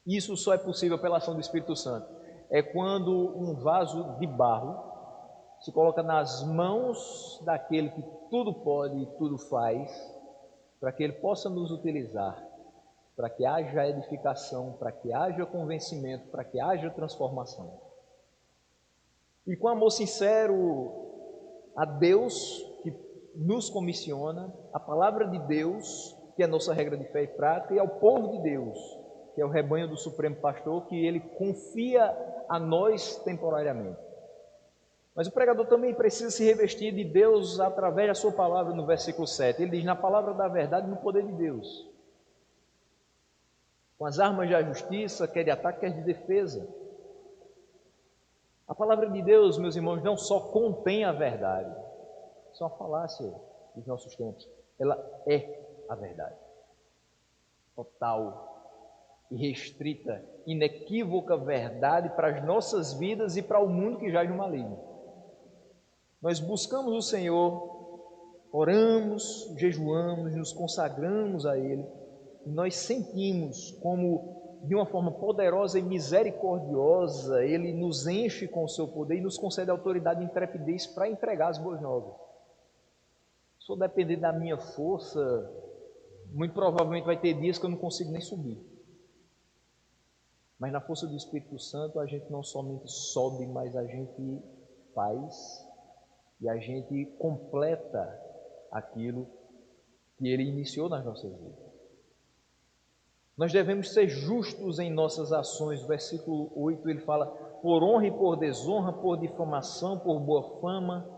[SPEAKER 1] Isso só é possível pela ação do Espírito Santo. É quando um vaso de barro se coloca nas mãos daquele que tudo pode e tudo faz, para que ele possa nos utilizar, para que haja edificação, para que haja convencimento, para que haja transformação. E com amor sincero a Deus, que nos comissiona, a palavra de Deus, que é a nossa regra de fé e prática, e ao povo de Deus, que é o rebanho do Supremo Pastor, que ele confia a nós temporariamente. Mas o pregador também precisa se revestir de Deus através da sua palavra no versículo 7. Ele diz: na palavra da verdade e no poder de Deus. com as armas da justiça, quer de ataque, quer de defesa. A palavra de Deus, meus irmãos, não só contém a verdade, isso é uma falácia dos nossos tempos, ela é a verdade. Total, irrestrita, inequívoca verdade para as nossas vidas e para o mundo que jaz no maligno. Nós buscamos o Senhor, oramos, jejuamos, nos consagramos a Ele, e nós sentimos como, de uma forma poderosa e misericordiosa, Ele nos enche com o seu poder e nos concede autoridade e intrepidez para entregar as boas novas. Se for depender da minha força, muito provavelmente vai ter dias que eu não consigo nem subir. Mas na força do Espírito Santo, a gente não somente sobe, mas a gente faz e a gente completa aquilo que Ele iniciou nas nossas vidas. Nós devemos ser justos em nossas ações. O versículo 8 ele fala: por honra e por desonra, por difamação, por boa fama,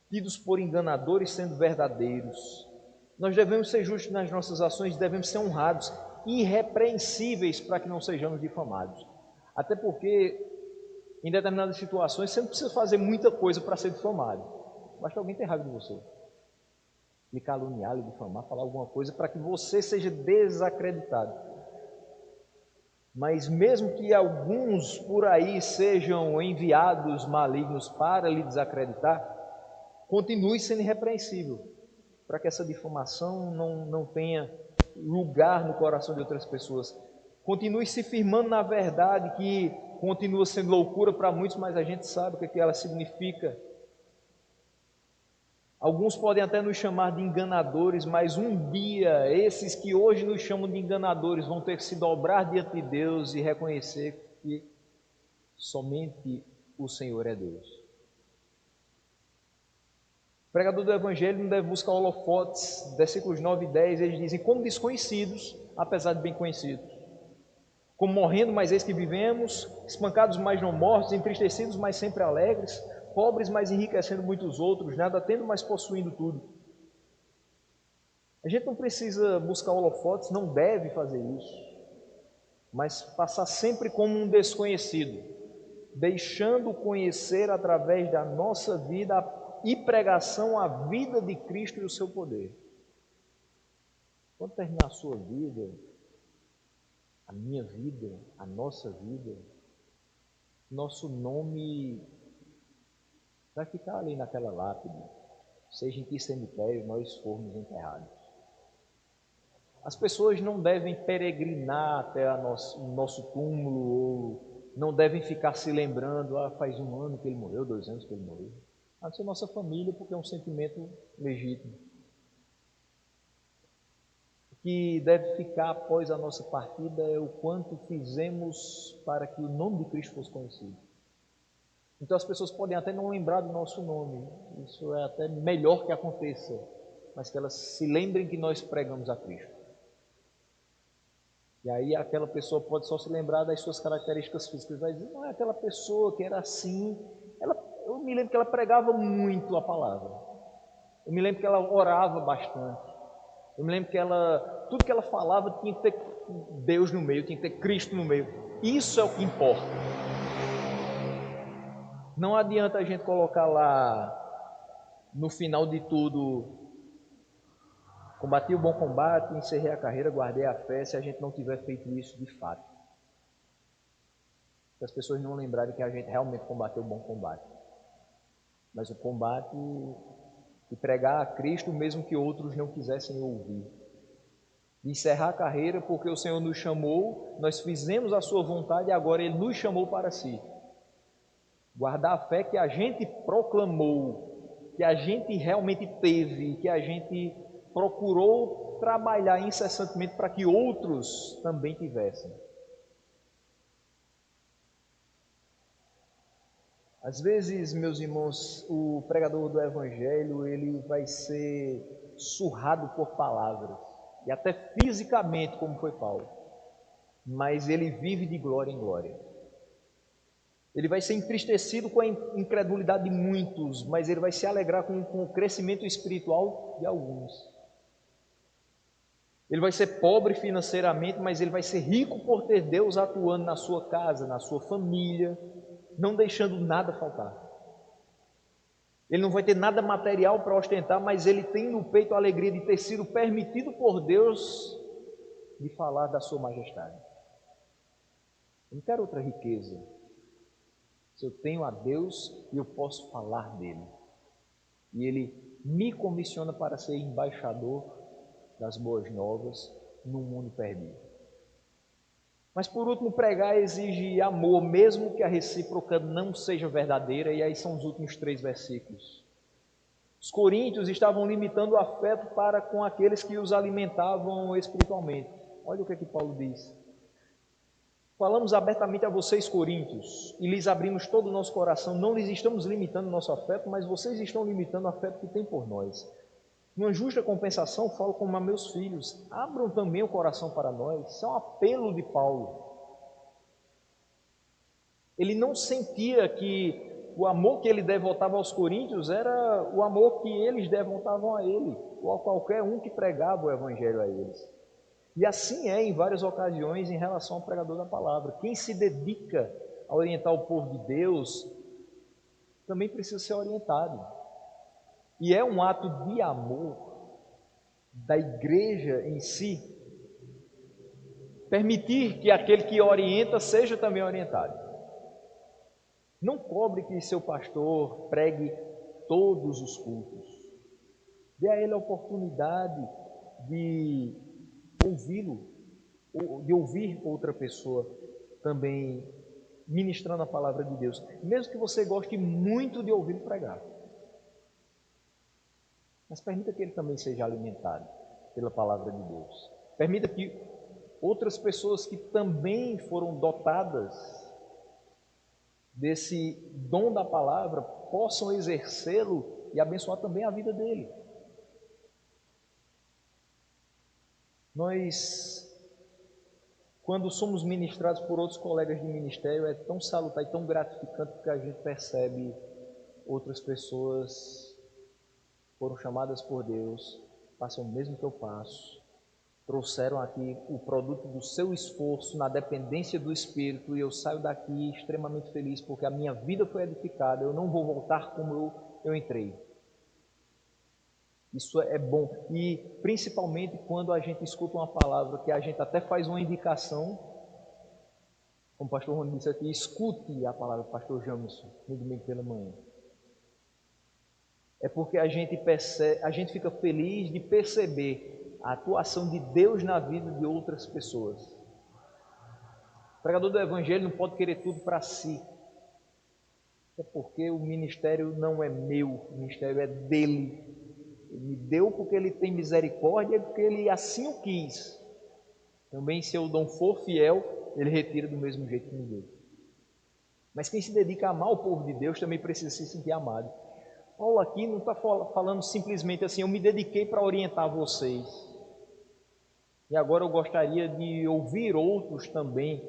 [SPEAKER 1] tidos por enganadores, sendo verdadeiros. Nós devemos ser justos nas nossas ações, devemos ser honrados, irrepreensíveis, para que não sejamos difamados. Até porque, em determinadas situações, você não precisa fazer muita coisa para ser difamado. Basta alguém ter raiva de você, lhe caluniar, lhe difamar, falar alguma coisa para que você seja desacreditado. Mas mesmo que alguns por aí sejam enviados malignos para lhe desacreditar, continue sendo irrepreensível, para que essa difamação não tenha lugar no coração de outras pessoas. Continue se firmando na verdade, que continua sendo loucura para muitos, mas a gente sabe o que ela significa. Alguns podem até nos chamar de enganadores, mas um dia esses que hoje nos chamam de enganadores vão ter que se dobrar diante de Deus e reconhecer que somente o Senhor é Deus. O pregador do Evangelho não deve buscar holofotes. Versículos 9 e 10, eles dizem: como desconhecidos, apesar de bem conhecidos, como morrendo, mas eis que vivemos, espancados, mas não mortos, entristecidos, mas sempre alegres, pobres, mas enriquecendo muitos outros, nada tendo, mas possuindo tudo. A gente não precisa buscar holofotes, não deve fazer isso, mas passar sempre como um desconhecido, deixando conhecer através da nossa vida e pregação a vida de Cristo e o seu poder. Quando terminar a sua vida, a minha vida, a nossa vida, nosso nome vai ficar ali naquela lápide, seja em que cemitério nós formos enterrados. As pessoas não devem peregrinar até o nosso túmulo, ou não devem ficar se lembrando: faz 1 ano que ele morreu, 2 anos que ele morreu. A não ser nossa família, porque é um sentimento legítimo. O que deve ficar após a nossa partida é o quanto fizemos para que o nome de Cristo fosse conhecido. Então as pessoas podem até não lembrar do nosso nome, isso é até melhor que aconteça, mas que elas se lembrem que nós pregamos a Cristo. E aí aquela pessoa pode só se lembrar das suas características físicas, vai dizer: não é aquela pessoa que era assim. Eu me lembro que ela pregava muito a palavra, eu me lembro que ela orava bastante, eu me lembro que tudo que ela falava tinha que ter Deus no meio, tinha que ter Cristo no meio. Isso é o que importa. Não adianta a gente colocar lá no final de tudo: combati o bom combate, encerrei a carreira, guardei a fé, se a gente não tiver feito isso de fato. Se as pessoas não lembrarem que a gente realmente combateu o bom combate. Mas o combate de pregar a Cristo mesmo que outros não quisessem ouvir. De encerrar a carreira porque o Senhor nos chamou, nós fizemos a sua vontade e agora Ele nos chamou para si. Guardar a fé que a gente proclamou, que a gente realmente teve, que a gente procurou trabalhar incessantemente para que outros também tivessem. Às vezes, meus irmãos, o pregador do Evangelho, ele vai ser surrado por palavras, e até fisicamente, como foi Paulo, mas ele vive de glória em glória. Ele vai ser entristecido com a incredulidade de muitos, mas ele vai se alegrar com o crescimento espiritual de alguns. Ele vai ser pobre financeiramente, mas ele vai ser rico por ter Deus atuando na sua casa, na sua família, não deixando nada faltar. Ele não vai ter nada material para ostentar, mas ele tem no peito a alegria de ter sido permitido por Deus de falar da sua majestade. Eu não quero outra riqueza. Se eu tenho a Deus, eu posso falar dele. E ele me comissiona para ser embaixador das boas novas no mundo perdido. Mas por último, pregar exige amor, mesmo que a recíproca não seja verdadeira, e aí são os últimos 3 versículos. Os coríntios estavam limitando o afeto para com aqueles que os alimentavam espiritualmente. Olha o que Paulo diz. Falamos abertamente a vocês, coríntios, e lhes abrimos todo o nosso coração. Não lhes estamos limitando o nosso afeto, mas vocês estão limitando o afeto que têm por nós. Numa justa compensação, falo como a meus filhos, abram também o coração para nós. Isso é um apelo de Paulo. Ele não sentia que o amor que ele devotava aos coríntios era o amor que eles devotavam a ele, ou a qualquer um que pregava o evangelho a eles. E assim é em várias ocasiões em relação ao pregador da palavra. Quem se dedica a orientar o povo de Deus também precisa ser orientado. E é um ato de amor da igreja em si permitir que aquele que orienta seja também orientado. Não cobre que seu pastor pregue todos os cultos. Dê a ele a oportunidade de ouvi-lo, de ouvir outra pessoa também ministrando a palavra de Deus, mesmo que você goste muito de ouvi-lo pregar. Mas permita que ele também seja alimentado pela palavra de Deus. Permita que outras pessoas que também foram dotadas desse dom da palavra possam exercê-lo e abençoar também a vida dele. Nós, quando somos ministrados por outros colegas de ministério, é tão salutar e tão gratificante porque a gente percebe outras pessoas foram chamadas por Deus, passam o mesmo que eu passo, trouxeram aqui o produto do seu esforço na dependência do Espírito, e eu saio daqui extremamente feliz porque a minha vida foi edificada. Eu não vou voltar como eu entrei. Isso é bom, e principalmente quando a gente escuta uma palavra que a gente até faz uma indicação, como o pastor Rony disse aqui, escute a palavra do pastor Jamerson no domingo pela manhã. É porque a gente fica feliz de perceber a atuação de Deus na vida de outras pessoas. O pregador do evangelho não pode querer tudo para si. É porque o ministério não é meu, o ministério é dele. Ele me deu porque ele tem misericórdia e porque ele assim o quis. Também, se eu não for fiel, ele retira do mesmo jeito que me deu. Mas quem se dedica a amar o povo de Deus também precisa se sentir amado. Paulo aqui não está falando simplesmente assim, eu me dediquei para orientar vocês. E agora eu gostaria de ouvir outros também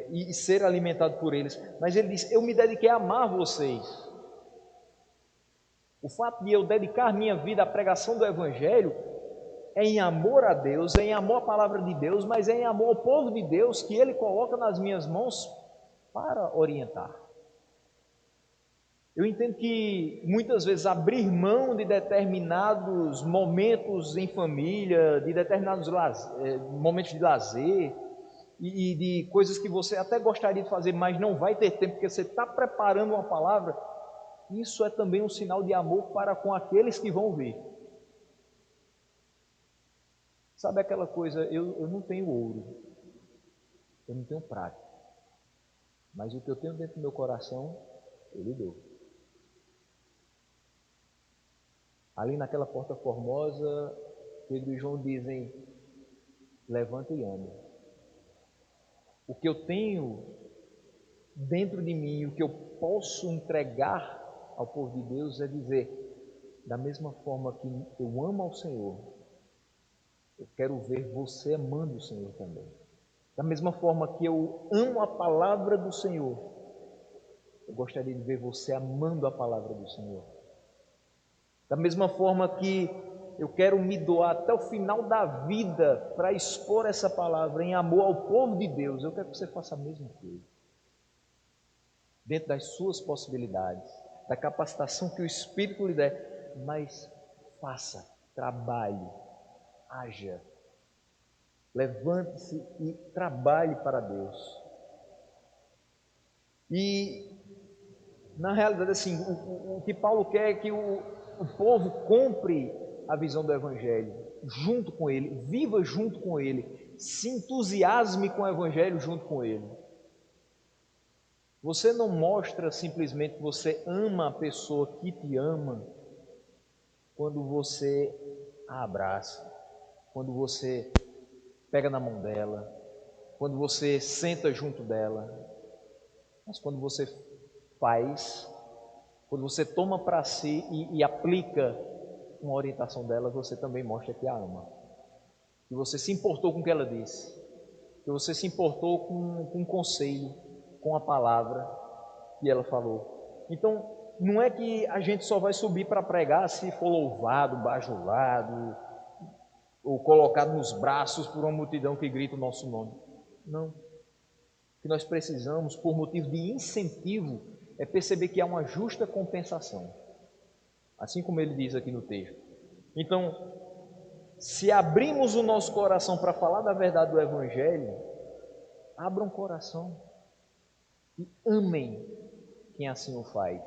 [SPEAKER 1] e ser alimentado por eles. Mas ele diz, eu me dediquei a amar vocês. O fato de eu dedicar minha vida à pregação do Evangelho é em amor a Deus, é em amor à palavra de Deus, mas é em amor ao povo de Deus que Ele coloca nas minhas mãos para orientar. Eu entendo que muitas vezes abrir mão de determinados momentos em família, de determinados momentos de lazer e de coisas que você até gostaria de fazer, mas não vai ter tempo porque você está preparando uma palavra, isso é também um sinal de amor para com aqueles que vão vir. Sabe aquela coisa, eu não tenho ouro, eu não tenho prata, mas o que eu tenho dentro do meu coração, eu lhe dou. Ali naquela porta formosa, Pedro e João dizem, levanta e anda. O que eu tenho dentro de mim, o que eu posso entregar ao povo de Deus é dizer, da mesma forma que eu amo ao Senhor, eu quero ver você amando o Senhor também. Da mesma forma que eu amo a palavra do Senhor, eu gostaria de ver você amando a palavra do Senhor. Da mesma forma que eu quero me doar até o final da vida para expor essa palavra em amor ao povo de Deus. Eu quero que você faça a mesma coisa. Dentro das suas possibilidades, da capacitação que o Espírito lhe der, mas faça, trabalhe, haja. Levante-se e trabalhe para Deus. E, na realidade, assim, o que Paulo quer é que o povo compre a visão do Evangelho junto com ele, viva junto com ele, se entusiasme com o Evangelho junto com ele. Você não mostra simplesmente que você ama a pessoa que te ama quando você a abraça, quando você pega na mão dela, quando você senta junto dela, mas quando você faz, quando você toma para si e aplica uma orientação dela, você também mostra que a ama, que você se importou com o que ela disse, que você se importou com o conselho, com a palavra que ela falou. Então, não é que a gente só vai subir para pregar se for louvado, bajulado, ou colocado nos braços por uma multidão que grita o nosso nome. Não. O que nós precisamos, por motivo de incentivo, é perceber que há uma justa compensação. Assim como ele diz aqui no texto. Então, se abrimos o nosso coração para falar da verdade do Evangelho, abram o coração e amem quem assim o faz.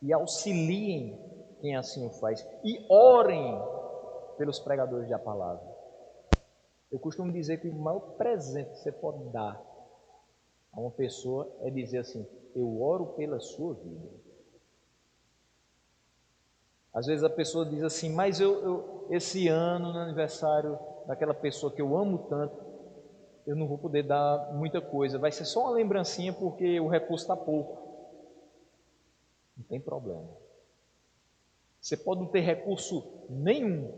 [SPEAKER 1] E auxiliem quem assim o faz. E orem pelos pregadores da palavra. Eu costumo dizer que o maior presente que você pode dar a uma pessoa é dizer assim: eu oro pela sua vida. Às vezes a pessoa diz assim: mas eu esse ano, no aniversário daquela pessoa que eu amo tanto, eu não vou poder dar muita coisa, vai ser só uma lembrancinha porque o recurso está pouco. Não tem problema. Você pode não ter recurso nenhum,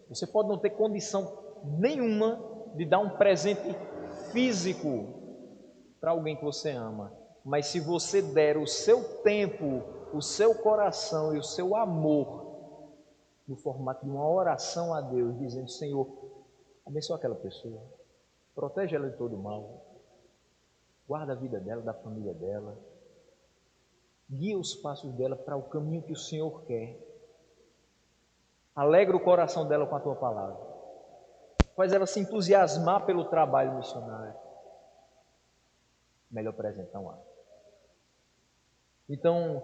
[SPEAKER 1] você pode não ter condição nenhuma de dar um presente físico para alguém que você ama, mas se você der o seu tempo, o seu coração e o seu amor no formato de uma oração a Deus, dizendo: Senhor, abençoa aquela pessoa, protege ela de todo mal, guarda a vida dela, da família dela, guia os passos dela para o caminho que o Senhor quer, alegra o coração dela com a tua palavra, faz ela se entusiasmar pelo trabalho missionário. Melhor presente não há. Então,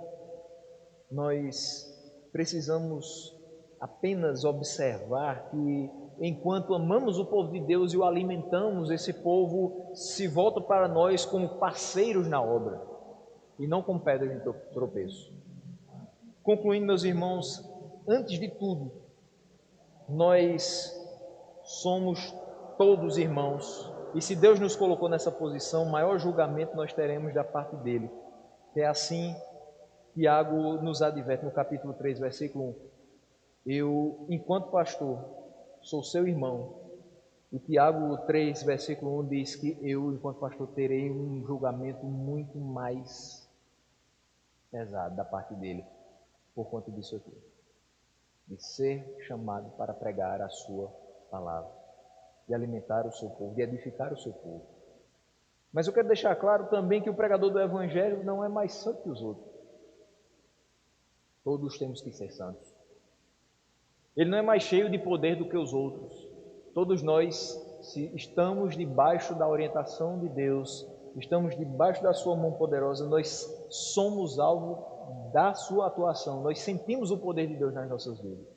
[SPEAKER 1] nós precisamos apenas observar que, enquanto amamos o povo de Deus e o alimentamos, esse povo se volta para nós como parceiros na obra e não como pedra de tropeço. Concluindo, meus irmãos, antes de tudo, nós somos todos irmãos, e se Deus nos colocou nessa posição, o maior julgamento nós teremos da parte dele. É assim Tiago nos adverte no capítulo 3, versículo 1. Eu, enquanto pastor, sou seu irmão. E Tiago 3, versículo 1 diz que eu, enquanto pastor, terei um julgamento muito mais pesado da parte dele, por conta disso aqui, de ser chamado para pregar a sua palavra, de alimentar o seu povo, de edificar o seu povo. Mas eu quero deixar claro também que o pregador do Evangelho não é mais santo que os outros. Todos temos que ser santos. Ele não é mais cheio de poder do que os outros. Todos nós, se estamos debaixo da orientação de Deus, estamos debaixo da sua mão poderosa, nós somos alvo da sua atuação, nós sentimos o poder de Deus nas nossas vidas.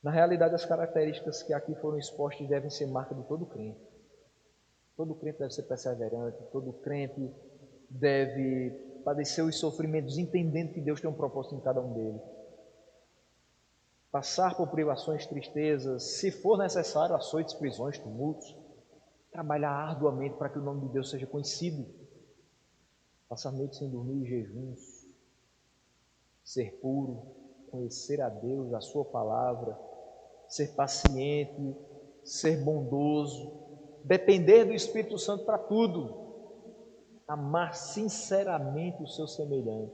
[SPEAKER 1] Na realidade, as características que aqui foram expostas devem ser marca de todo crente. Todo crente deve ser perseverante, todo crente deve padecer os sofrimentos, entendendo que Deus tem um propósito em cada um deles. Passar por privações, tristezas, se for necessário, açoites, prisões, tumultos. Trabalhar arduamente para que o nome de Deus seja conhecido. Passar noites sem dormir e jejuns. Ser puro, conhecer a Deus, a sua palavra. Ser paciente, ser bondoso. Depender do Espírito Santo para tudo. Amar sinceramente o seu semelhante.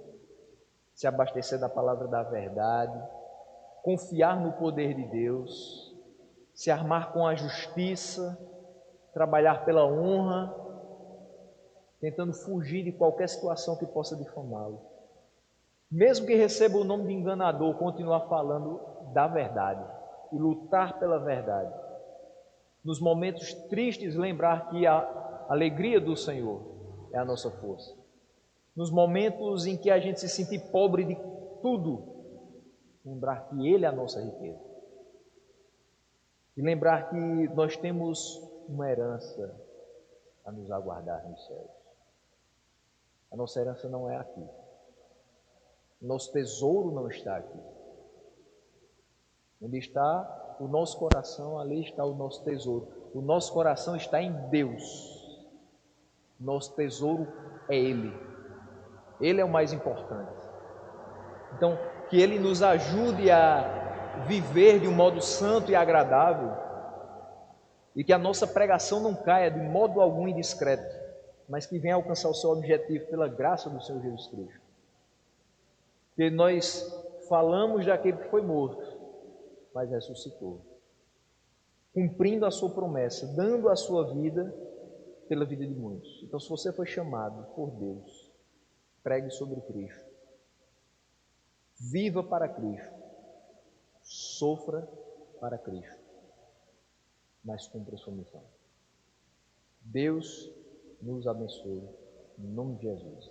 [SPEAKER 1] Se abastecer da palavra da verdade. confiar no poder de Deus, se armar com a justiça, trabalhar pela honra, tentando fugir de qualquer situação que possa difamá-lo. Mesmo que receba o nome de enganador, continuar falando da verdade e lutar pela verdade. Nos momentos tristes, lembrar que a alegria do Senhor é a nossa força. Nos momentos em que a gente se sentir pobre de tudo, lembrar que Ele é a nossa riqueza. E lembrar que nós temos uma herança a nos aguardar nos céus. A nossa herança não é aqui. Nosso tesouro não está aqui. Onde está o nosso coração, ali está o nosso tesouro. O nosso coração está em Deus. Nosso tesouro é Ele. Ele é o mais importante. Então, que Ele nos ajude a viver de um modo santo e agradável, e que a nossa pregação não caia de modo algum indiscreto, mas que venha alcançar o seu objetivo pela graça do Senhor Jesus Cristo. Que nós falamos daquele que foi morto, mas ressuscitou, cumprindo a sua promessa, dando a sua vida pela vida de muitos. Então, se você foi chamado por Deus, pregue sobre Cristo, viva para Cristo, sofra para Cristo, mas cumpra a sua missão. Deus nos abençoe, em nome de Jesus.